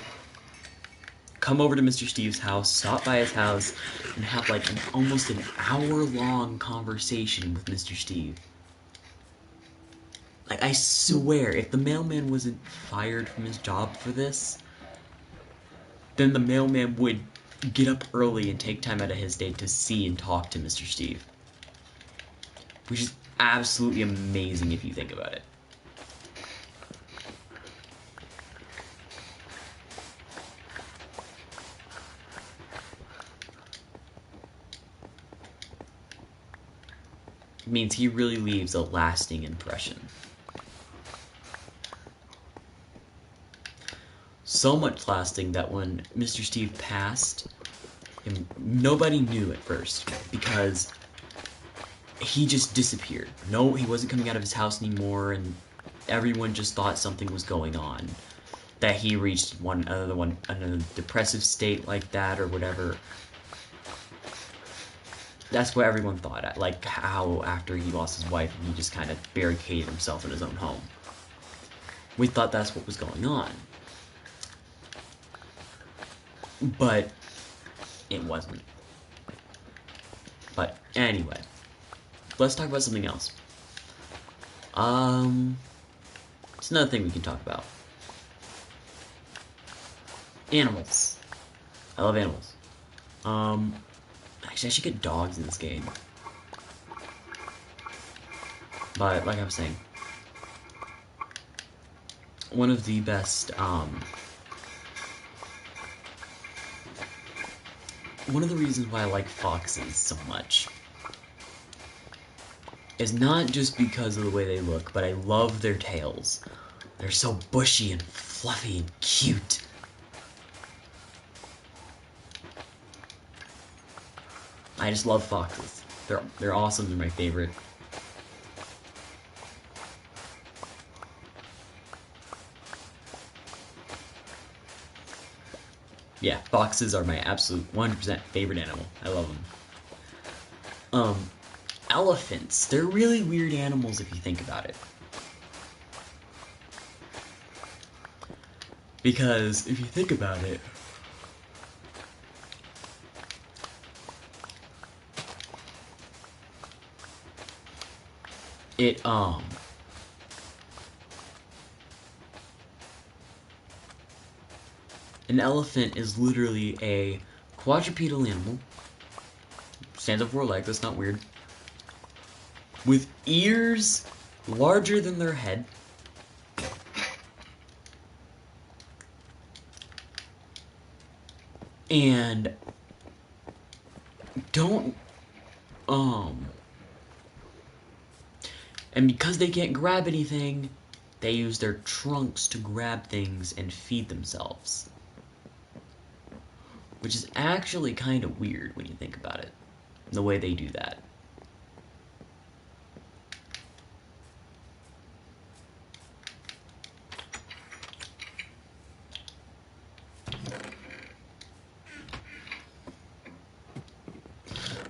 come over to Mr. Steve's house, stop by his house, and have like almost an hour-long conversation with Mr. Steve. Like, I swear, if the mailman wasn't fired from his job for this, then the mailman would get up early and take time out of his day to see and talk to Mr. Steve. Which is absolutely amazing if you think about it. It means he really leaves a lasting impression. So much lasting that when Mr. Steve passed, nobody knew at first because he just disappeared. No, he wasn't coming out of his house anymore, and everyone just thought something was going on, that he reached another depressive state like that or whatever. That's what everyone thought. Like how after he lost his wife, he just kind of barricaded himself in his own home. We thought that's what was going on, but it wasn't. But anyway, let's talk about something else. It's another thing we can talk about. Animals. I love animals. Actually, I should get dogs in this game. But, like I was saying, one of the best, one of the reasons why I like foxes so much is not just because of the way they look, but I love their tails. They're so bushy and fluffy and cute. I just love foxes. They're awesome. They're my favorite. Yeah, foxes are my absolute 100% favorite animal. I love them. Elephants. They're really weird animals if you think about it. Because if you think about it, an elephant is literally a quadrupedal animal. Stands on 4 legs, that's not weird. With ears larger than their head. And and because they can't grab anything, they use their trunks to grab things and feed themselves. Which is actually kind of weird when you think about it, the way they do that.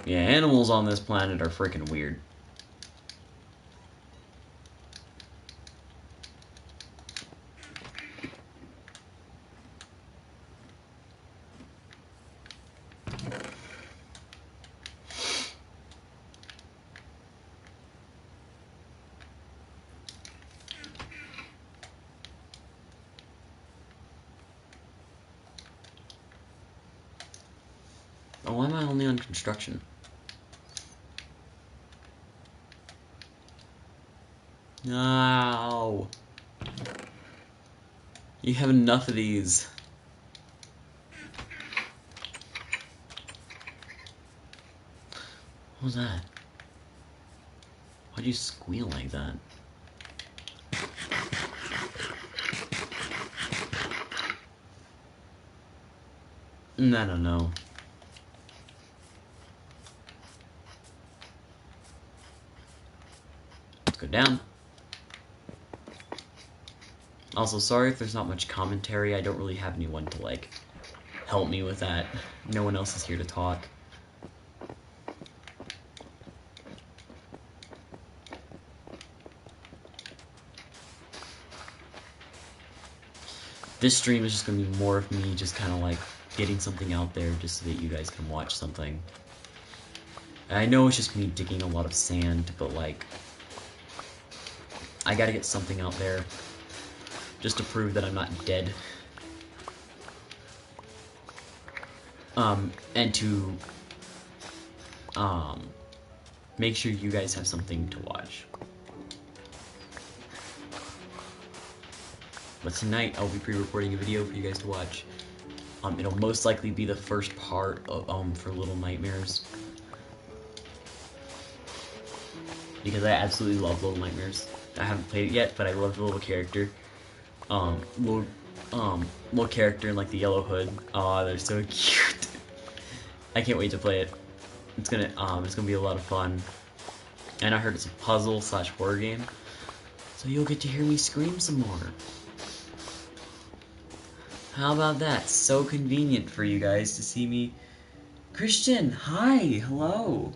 Yeah, animals on this planet are freaking weird. Oh, why am I only on construction? No. You have enough of these. What was that? Why'd you squeal like that? I don't know. Let's go down. Also, sorry if there's not much commentary. I don't really have anyone to, like, help me with that. No one else is here to talk. This stream is just going to be more of me just kind of, like, getting something out there just so that you guys can watch something. And I know it's just me digging a lot of sand, but, like, I gotta get something out there just to prove that I'm not dead. And to, make sure you guys have something to watch. But tonight, I'll be pre-recording a video for you guys to watch. It'll most likely be the first part of, for Little Nightmares. Because I absolutely love Little Nightmares. I haven't played it yet, but I love the little character. Little character in, like, the yellow hood. Aw, they're so cute. I can't wait to play it. It's gonna be a lot of fun. And I heard it's a puzzle/horror game. So you'll get to hear me scream some more. How about that? So convenient for you guys to see me. Christian, hi, hello.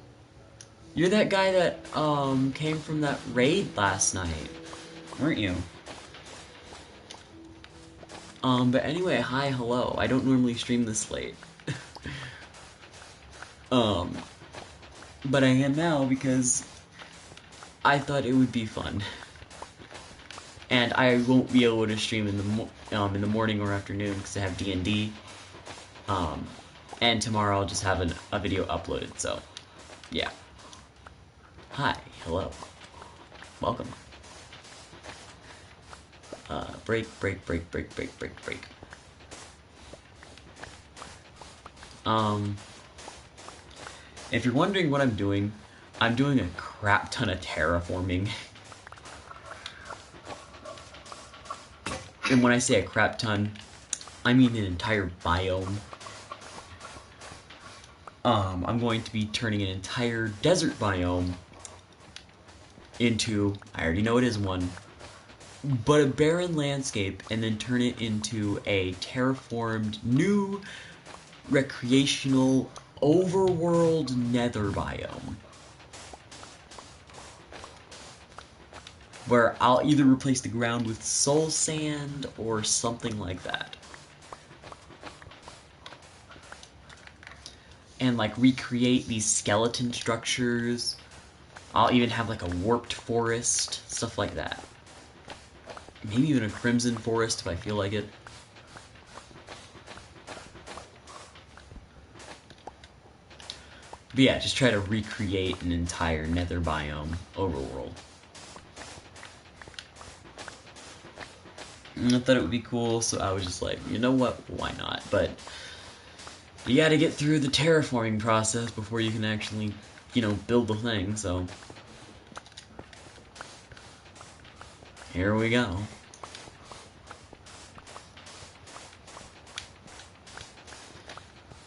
You're that guy that, came from that raid last night, weren't you? But anyway, hi, hello. I don't normally stream this late. But I am now because I thought it would be fun. And I won't be able to stream in the morning or afternoon because I have D&D. And tomorrow I'll just have a video uploaded, so, yeah. Hi, hello. Welcome. Break. If you're wondering what I'm doing a crap ton of terraforming. And when I say a crap ton, I mean an entire biome. I'm going to be turning an entire desert biome into, I already know it is one, but a barren landscape, and then turn it into a terraformed, new, recreational, overworld nether biome. Where I'll either replace the ground with soul sand or something like that. And like recreate these skeleton structures. I'll even have like a warped forest, stuff like that. Maybe even a crimson forest if I feel like it. But yeah, just try to recreate an entire nether biome overworld. And I thought it would be cool, so I was just like, you know what, why not? But you gotta get through the terraforming process before you can actually, build the thing, so here we go.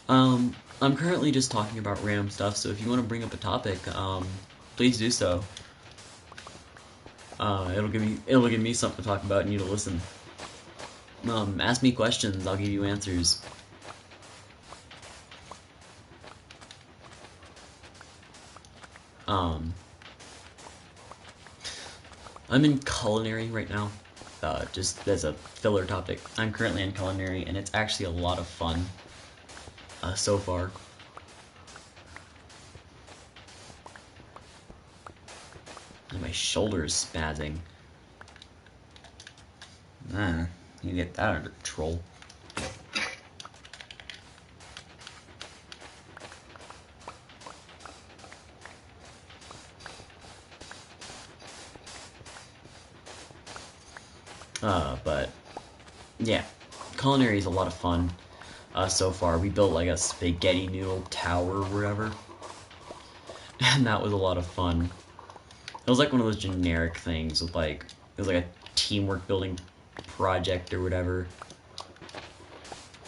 I'm currently just talking about random stuff, so if you want to bring up a topic, please do so. It'll give me something to talk about and you to listen. Ask me questions, I'll give you answers. I'm in culinary right now, just as a filler topic. I'm currently in culinary, and it's actually a lot of fun, so far. And my shoulder's spazzing. You get that under control. But yeah, culinary is a lot of fun. So far, we built like a spaghetti noodle tower or whatever, and that was a lot of fun. It was like one of those generic things with like, it was like a teamwork building project or whatever,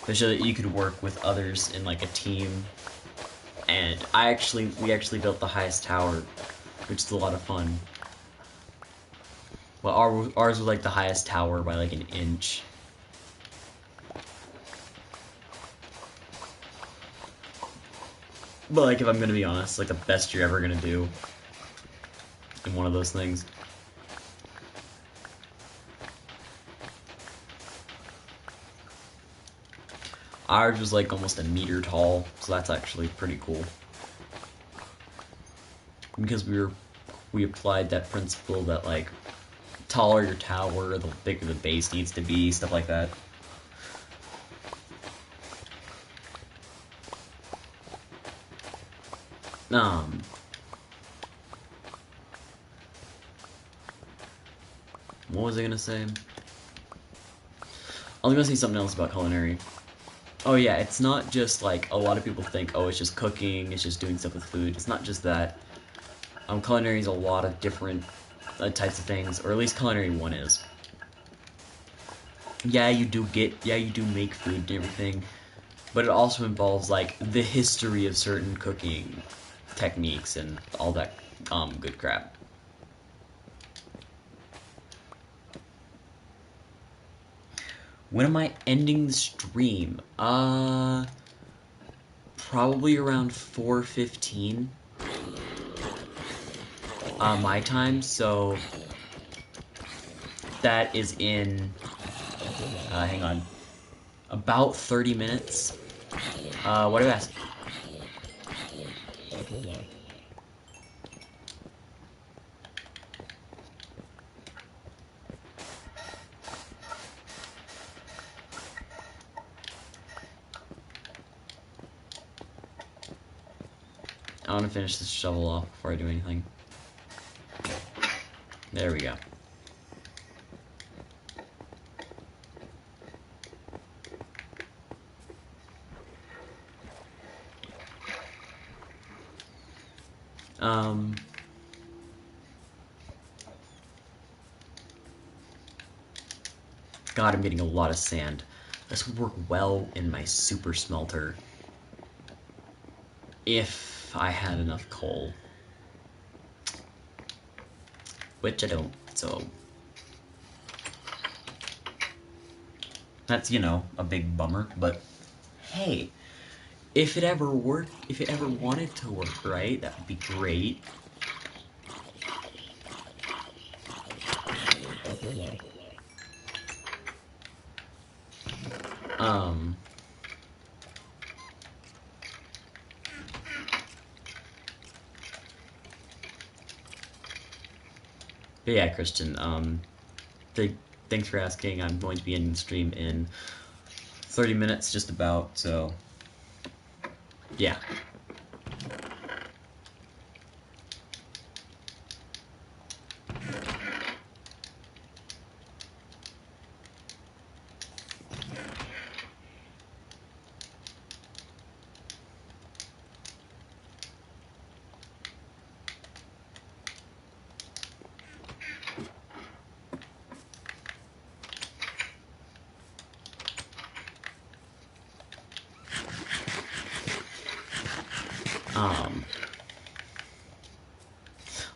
to show that you could work with others in like a team. And we actually built the highest tower, which is a lot of fun. Well, ours was like the highest tower by like an inch. But like, if I'm gonna be honest, like the best you're ever gonna do in one of those things. Ours was like almost a meter tall, so that's actually pretty cool. Because we applied that principle that like, taller your tower, the bigger the base needs to be, stuff like that. What was I gonna say? I was gonna say something else about culinary. Oh yeah, it's not just like, a lot of people think, oh, it's just cooking, it's just doing stuff with food. It's not just that. Culinary is a lot of different types of things, or at least culinary 1 is. Yeah, you do make food and everything, but it also involves like the history of certain cooking techniques and all that good crap. When am I ending the stream? Probably around 4:15 my time, so that is in hang on, about 30 minutes. What do you ask? I want to finish this shovel off before I do anything. There we go. God, I'm getting a lot of sand. This would work well in my super smelter. If I had enough coal. Which I don't, so... That's, you know, a big bummer, but... Hey! If it ever worked, if it ever wanted to work, right? That would be great. But yeah, Christian, thanks for asking. I'm going to be ending the stream in 30 minutes, just about, so... Yeah.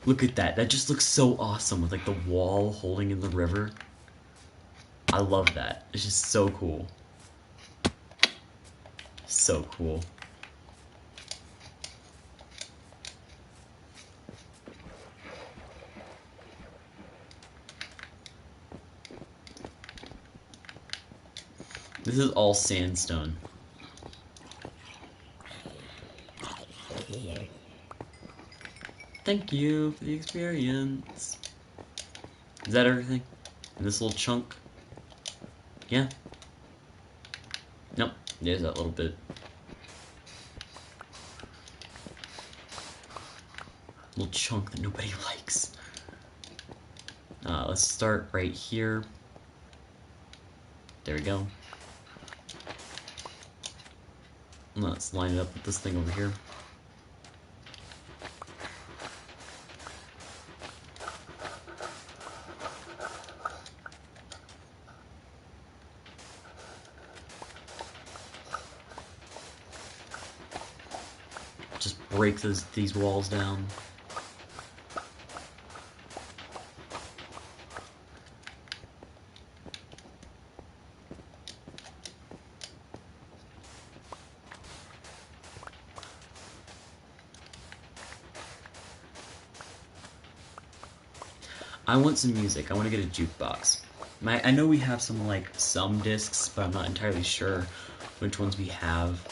Look at that. That just looks so awesome with like the wall holding in the river. I love that. It's just so cool. So cool. This is all sandstone. Thank you for the experience. Is that everything? In this little chunk? Yeah? Nope. There's that little bit. Little chunk that nobody likes. Let's start right here. There we go. Let's line it up with this thing over here. Just break these walls down. I want some music. I want to get a jukebox. I know we have some discs, but I'm not entirely sure which ones we have.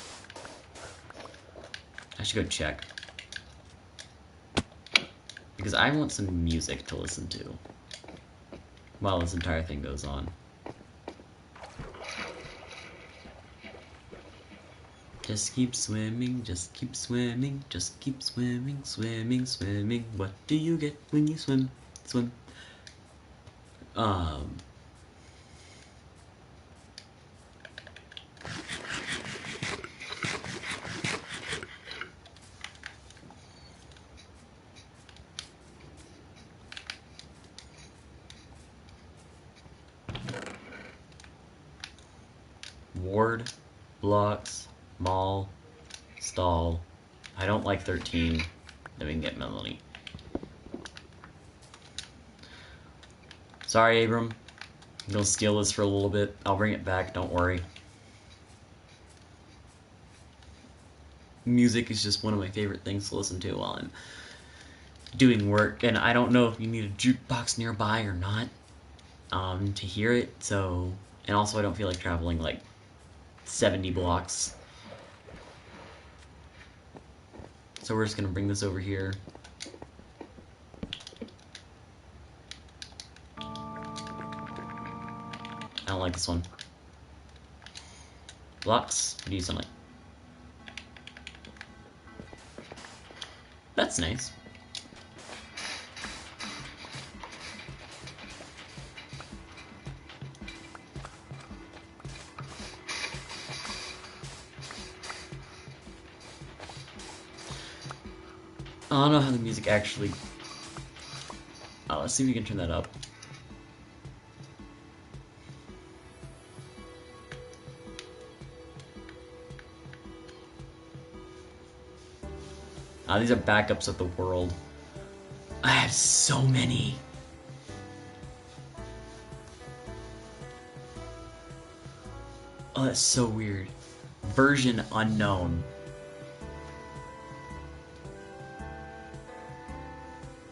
I should go check. Because I want some music to listen to while this entire thing goes on. Just keep swimming, just keep swimming, just keep swimming, swimming, swimming. What do you get when you swim, swim? Ward, blocks, mall, stall. I don't like 13. Then we can get Melanie. Sorry, Abram. I'm gonna steal this for a little bit. I'll bring it back, don't worry. Music is just one of my favorite things to listen to while I'm doing work, and I don't know if you need a jukebox nearby or not to hear it, so... And also I don't feel like traveling like 70 blocks. So we're just gonna bring this over here. I don't like this one. Blocks, what do you sound like? That's nice. I don't know how the music actually... Oh, let's see if we can turn that up. These are backups of the world. I have so many. Oh, that's so weird. Version unknown.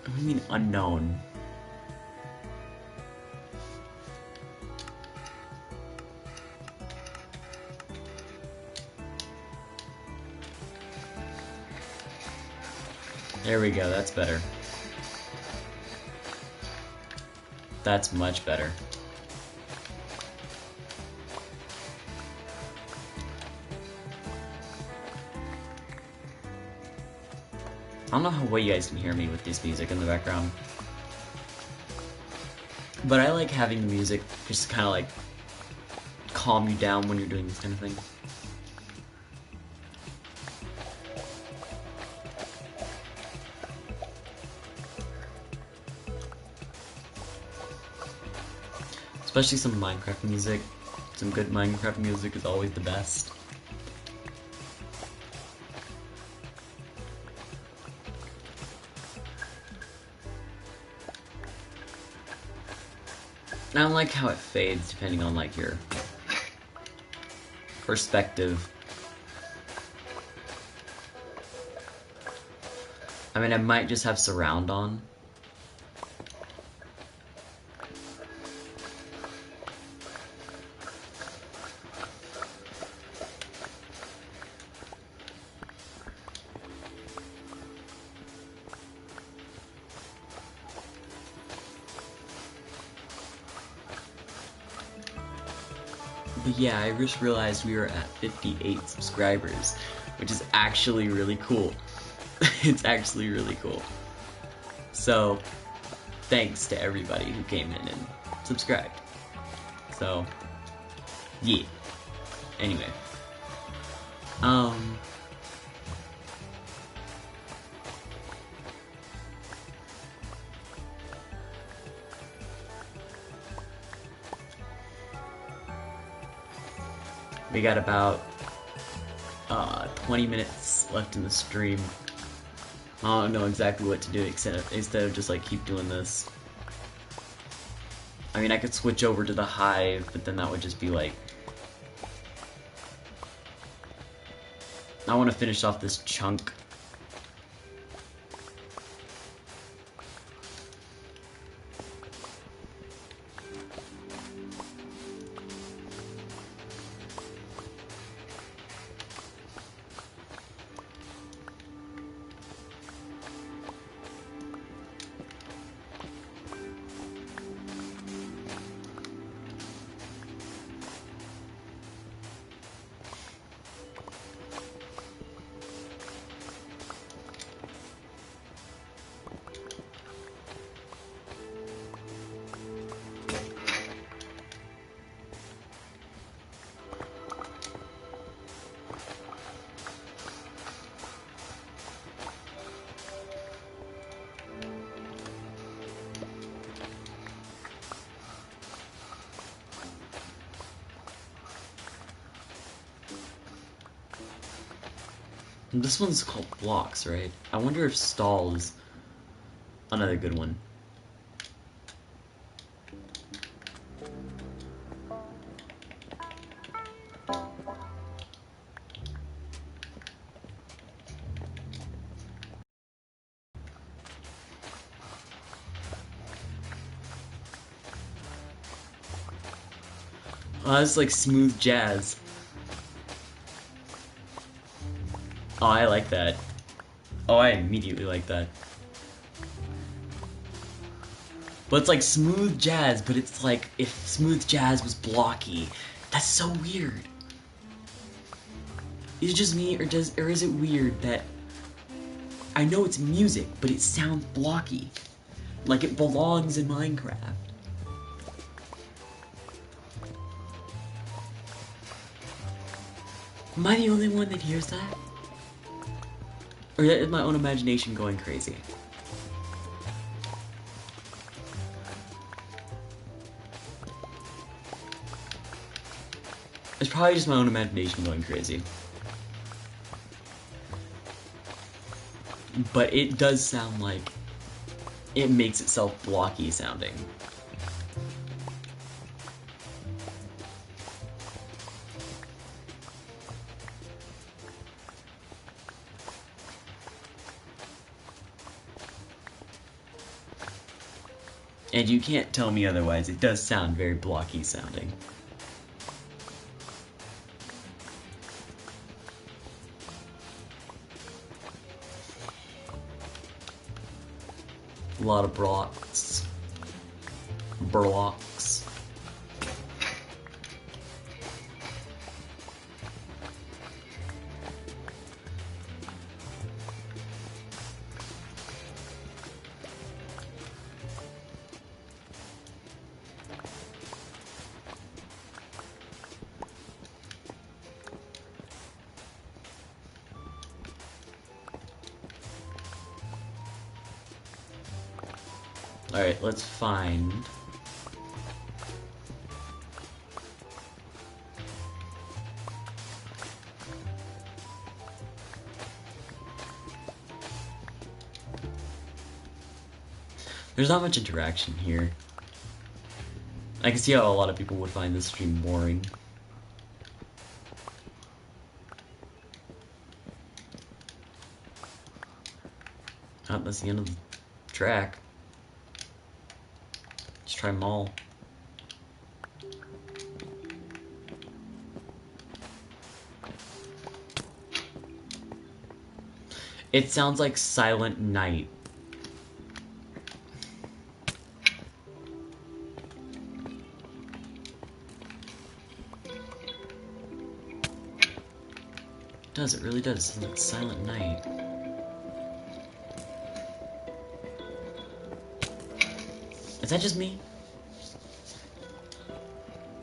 What do you mean unknown? There we go, that's better. That's much better. I don't know how well you guys can hear me with this music in the background. But I like having the music just kind of like calm you down when you're doing this kind of thing. Especially some Minecraft music. Some good Minecraft music is always the best. I don't like how it fades depending on like your perspective. I mean, I might just have surround on. But yeah, I just realized we were at 58 subscribers, which is actually really cool. It's actually really cool. So, thanks to everybody who came in and subscribed. So, yeah. Anyway. We got about 20 minutes left in the stream. I don't know exactly what to do instead of just like keep doing this. I mean, I could switch over to the Hive, but then that would just be like... I want to finish off this chunk. This one's called blocks, right? I wonder if stall is another good one. Oh, that's like smooth jazz. Oh, I like that. Oh, I immediately like that. But it's like smooth jazz, but it's like if smooth jazz was blocky. That's so weird. Is it just me, or is it weird that I know it's music, but it sounds blocky, like it belongs in Minecraft? Am I the only one that hears that? Or is my own imagination going crazy? It's probably just my own imagination going crazy. But it does sound like it makes itself blocky sounding. And you can't tell me otherwise, it does sound very blocky sounding. A lot of blocks. Burlocks. Alright, let's find... There's not much interaction here. I can see how a lot of people would find this stream boring. Oh, that's the end of the track. Let's try them all. It sounds like Silent Night. It does, it really does. It sounds like Silent Night. Is that just me?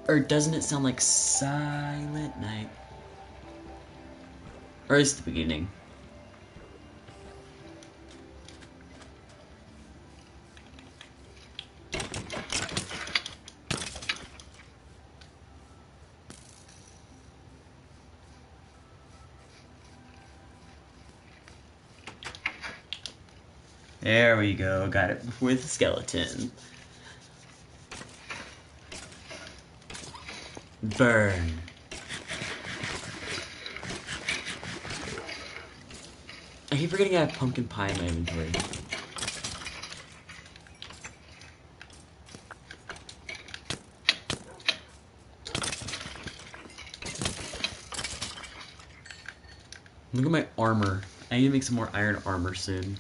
Or doesn't it sound like Silent Night? Or is it the beginning? There we go, got it with skeleton. Burn. I keep forgetting I have pumpkin pie in my inventory. Look at my armor. I need to make some more iron armor soon.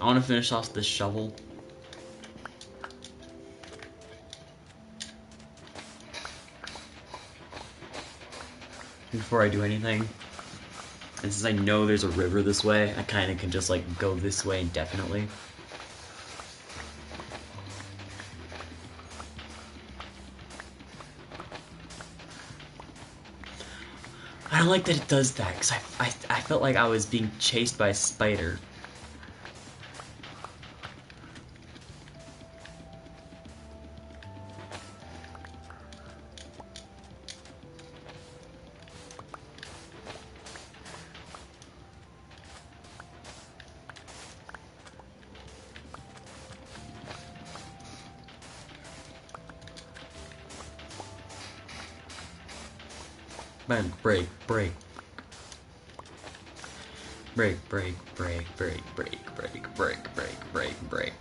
I want to finish off this shovel. Before I do anything. And since I know there's a river this way, I kind of can just like go this way indefinitely. I don't like that it does that, because I felt like I was being chased by a spider. Man, break, break. Break, break, break, break, break, break, break, break, break, break.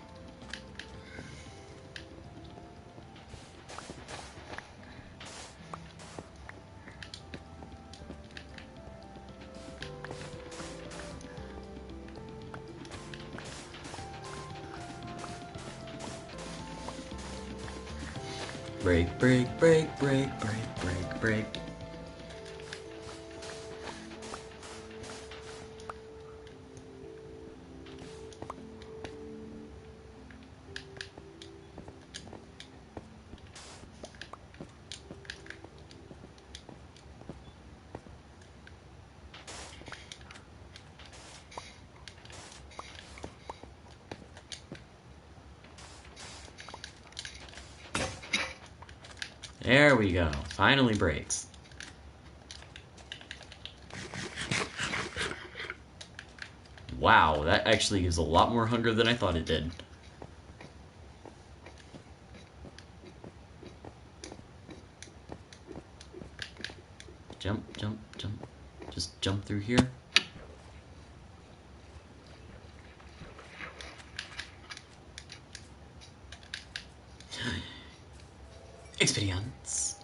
Break, break, break, break, break, break, break. There we go. Finally breaks. Wow, that actually gives a lot more hunger than I thought it did. Jump, jump, jump. Just jump through here. Experience.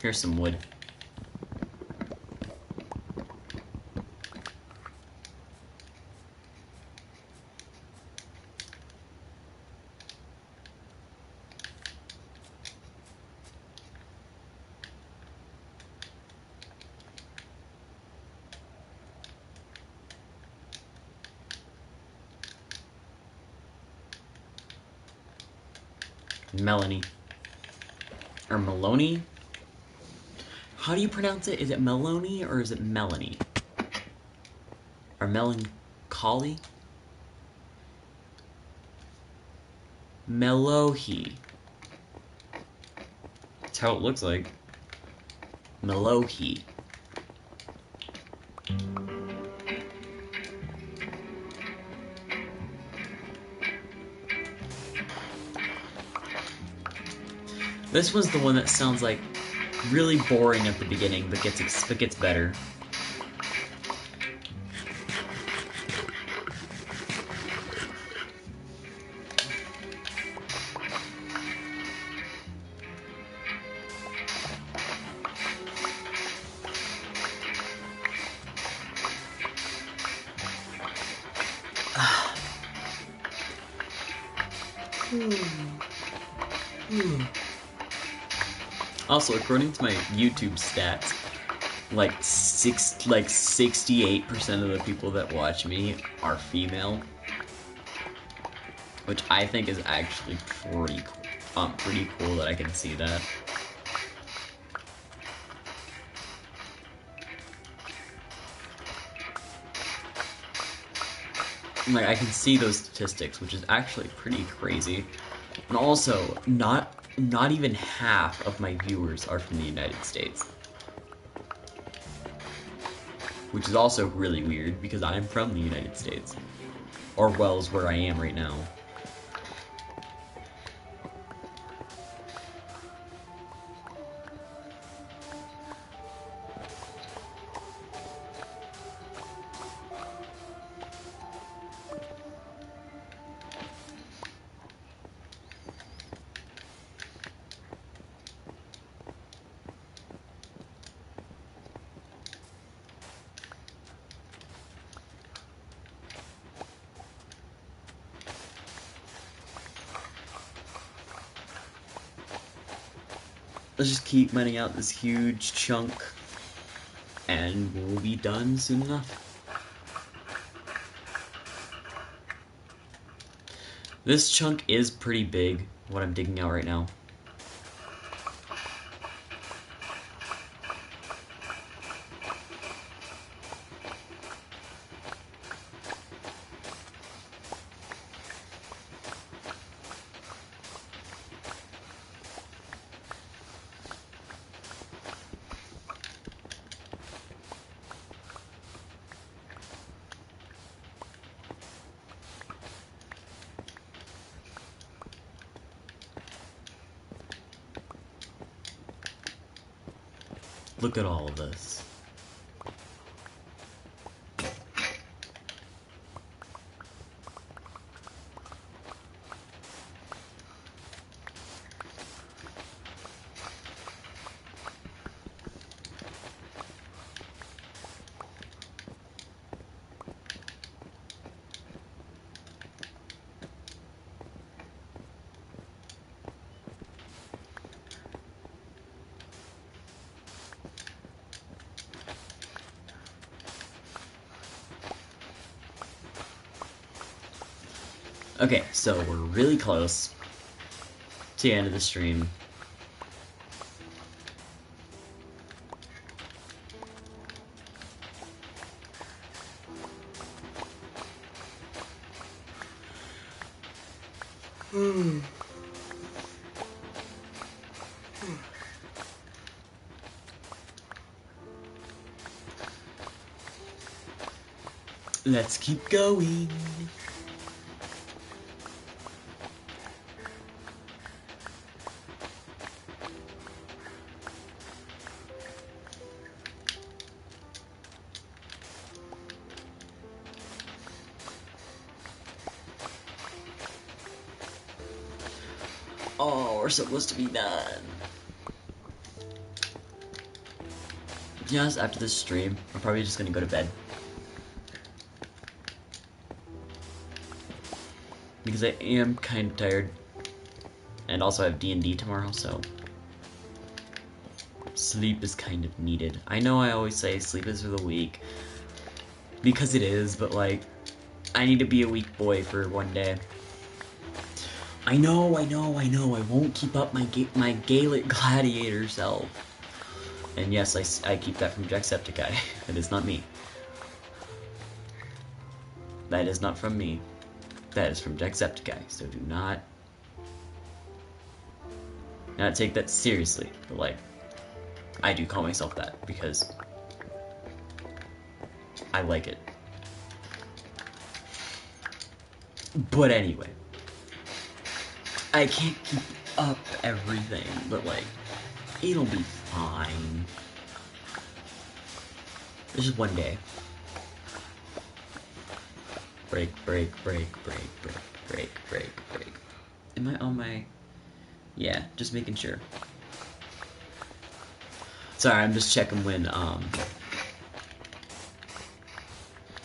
Here's some wood. Melanie. Or Maloney? How do you pronounce it? Is it Melanie or is it Melanie? Or melancholy? Melohi. That's how it looks like. Melohi. This was the one that sounds like really boring at the beginning, but gets better. Also, according to my YouTube stats, like 68% of the people that watch me are female, which I think is actually pretty cool that I can see that. Like, I can see those statistics, which is actually pretty crazy. And also, not even half of my viewers are from the United States. Which is also really weird, because I'm from the United States. Or Wells, where I am right now. Let's just keep mining out this huge chunk, and we'll be done soon enough. This chunk is pretty big, what I'm digging out right now. Look at all of this. Okay, so we're really close to the end of the stream. Let's keep going. Oh, we're so close to be done. To be honest, after this stream, I'm probably just gonna go to bed. Because I am kind of tired. And also I have D&D tomorrow, so sleep is kind of needed. I know I always say sleep is for the weak. Because it is, but like, I need to be a weak boy for one day. I know, I won't keep up my Gaelic gladiator self. And yes, I keep that from Jacksepticeye. It is not me. That is not from me. That is from Jacksepticeye, so do not take that seriously. But like, I do call myself that because I like it. But anyway, I can't keep up everything, but like, it'll be fine. This is one day. Break. Am I on my... Yeah, just making sure. Sorry, I'm just checking when,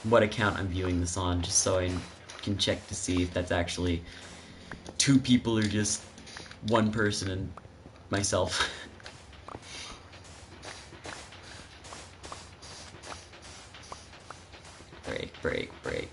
what account I'm viewing this on, just so I can check to see if that's actually 2 people or just 1 person and myself. Break. Break.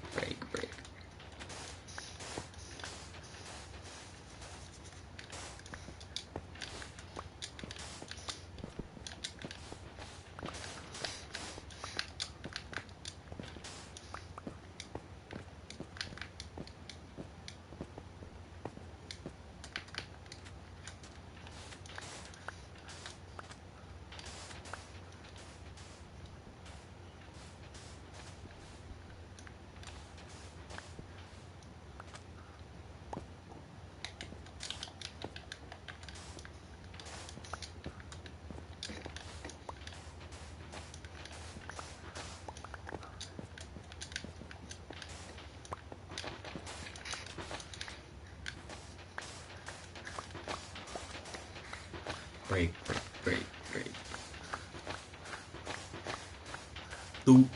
Do.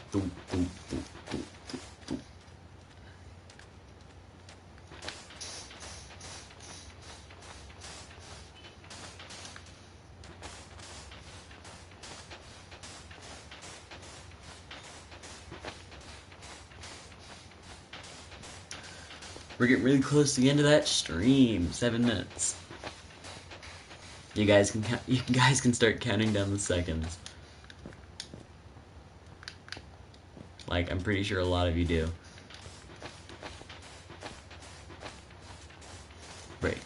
We're getting really close to the end of that stream. 7 minutes. You guys can count, you guys can start counting down the seconds. Like, I'm pretty sure a lot of you do. Break.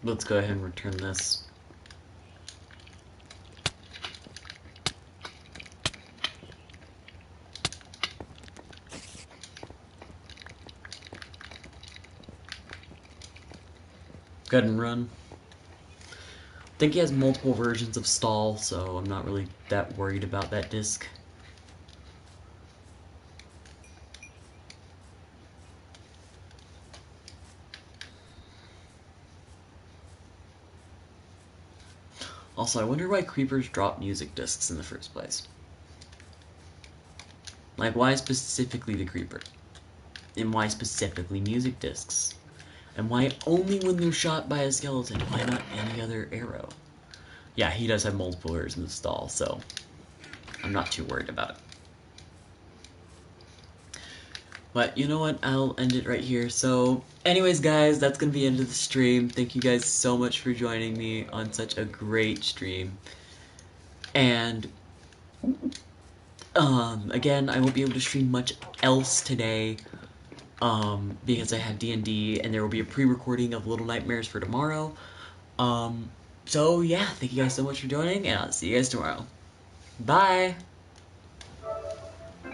let's go ahead and return this. Go ahead and run. I think he has multiple versions of stall, so I'm not really that worried about that disk. Also, I wonder why creepers drop music discs in the first place. Like, why specifically the creeper? And why specifically music discs? And why only when they're shot by a skeleton? Why not any other arrow? Yeah, he does have multiple versions of stall, so I'm not too worried about it. But you know what? I'll end it right here. So, anyways, guys, that's going to be the end of the stream. Thank you guys so much for joining me on such a great stream. And, again, I won't be able to stream much else today, because I have D&D, and there will be a pre-recording of Little Nightmares for tomorrow. So, yeah, thank you guys so much for joining, and I'll see you guys tomorrow. Bye!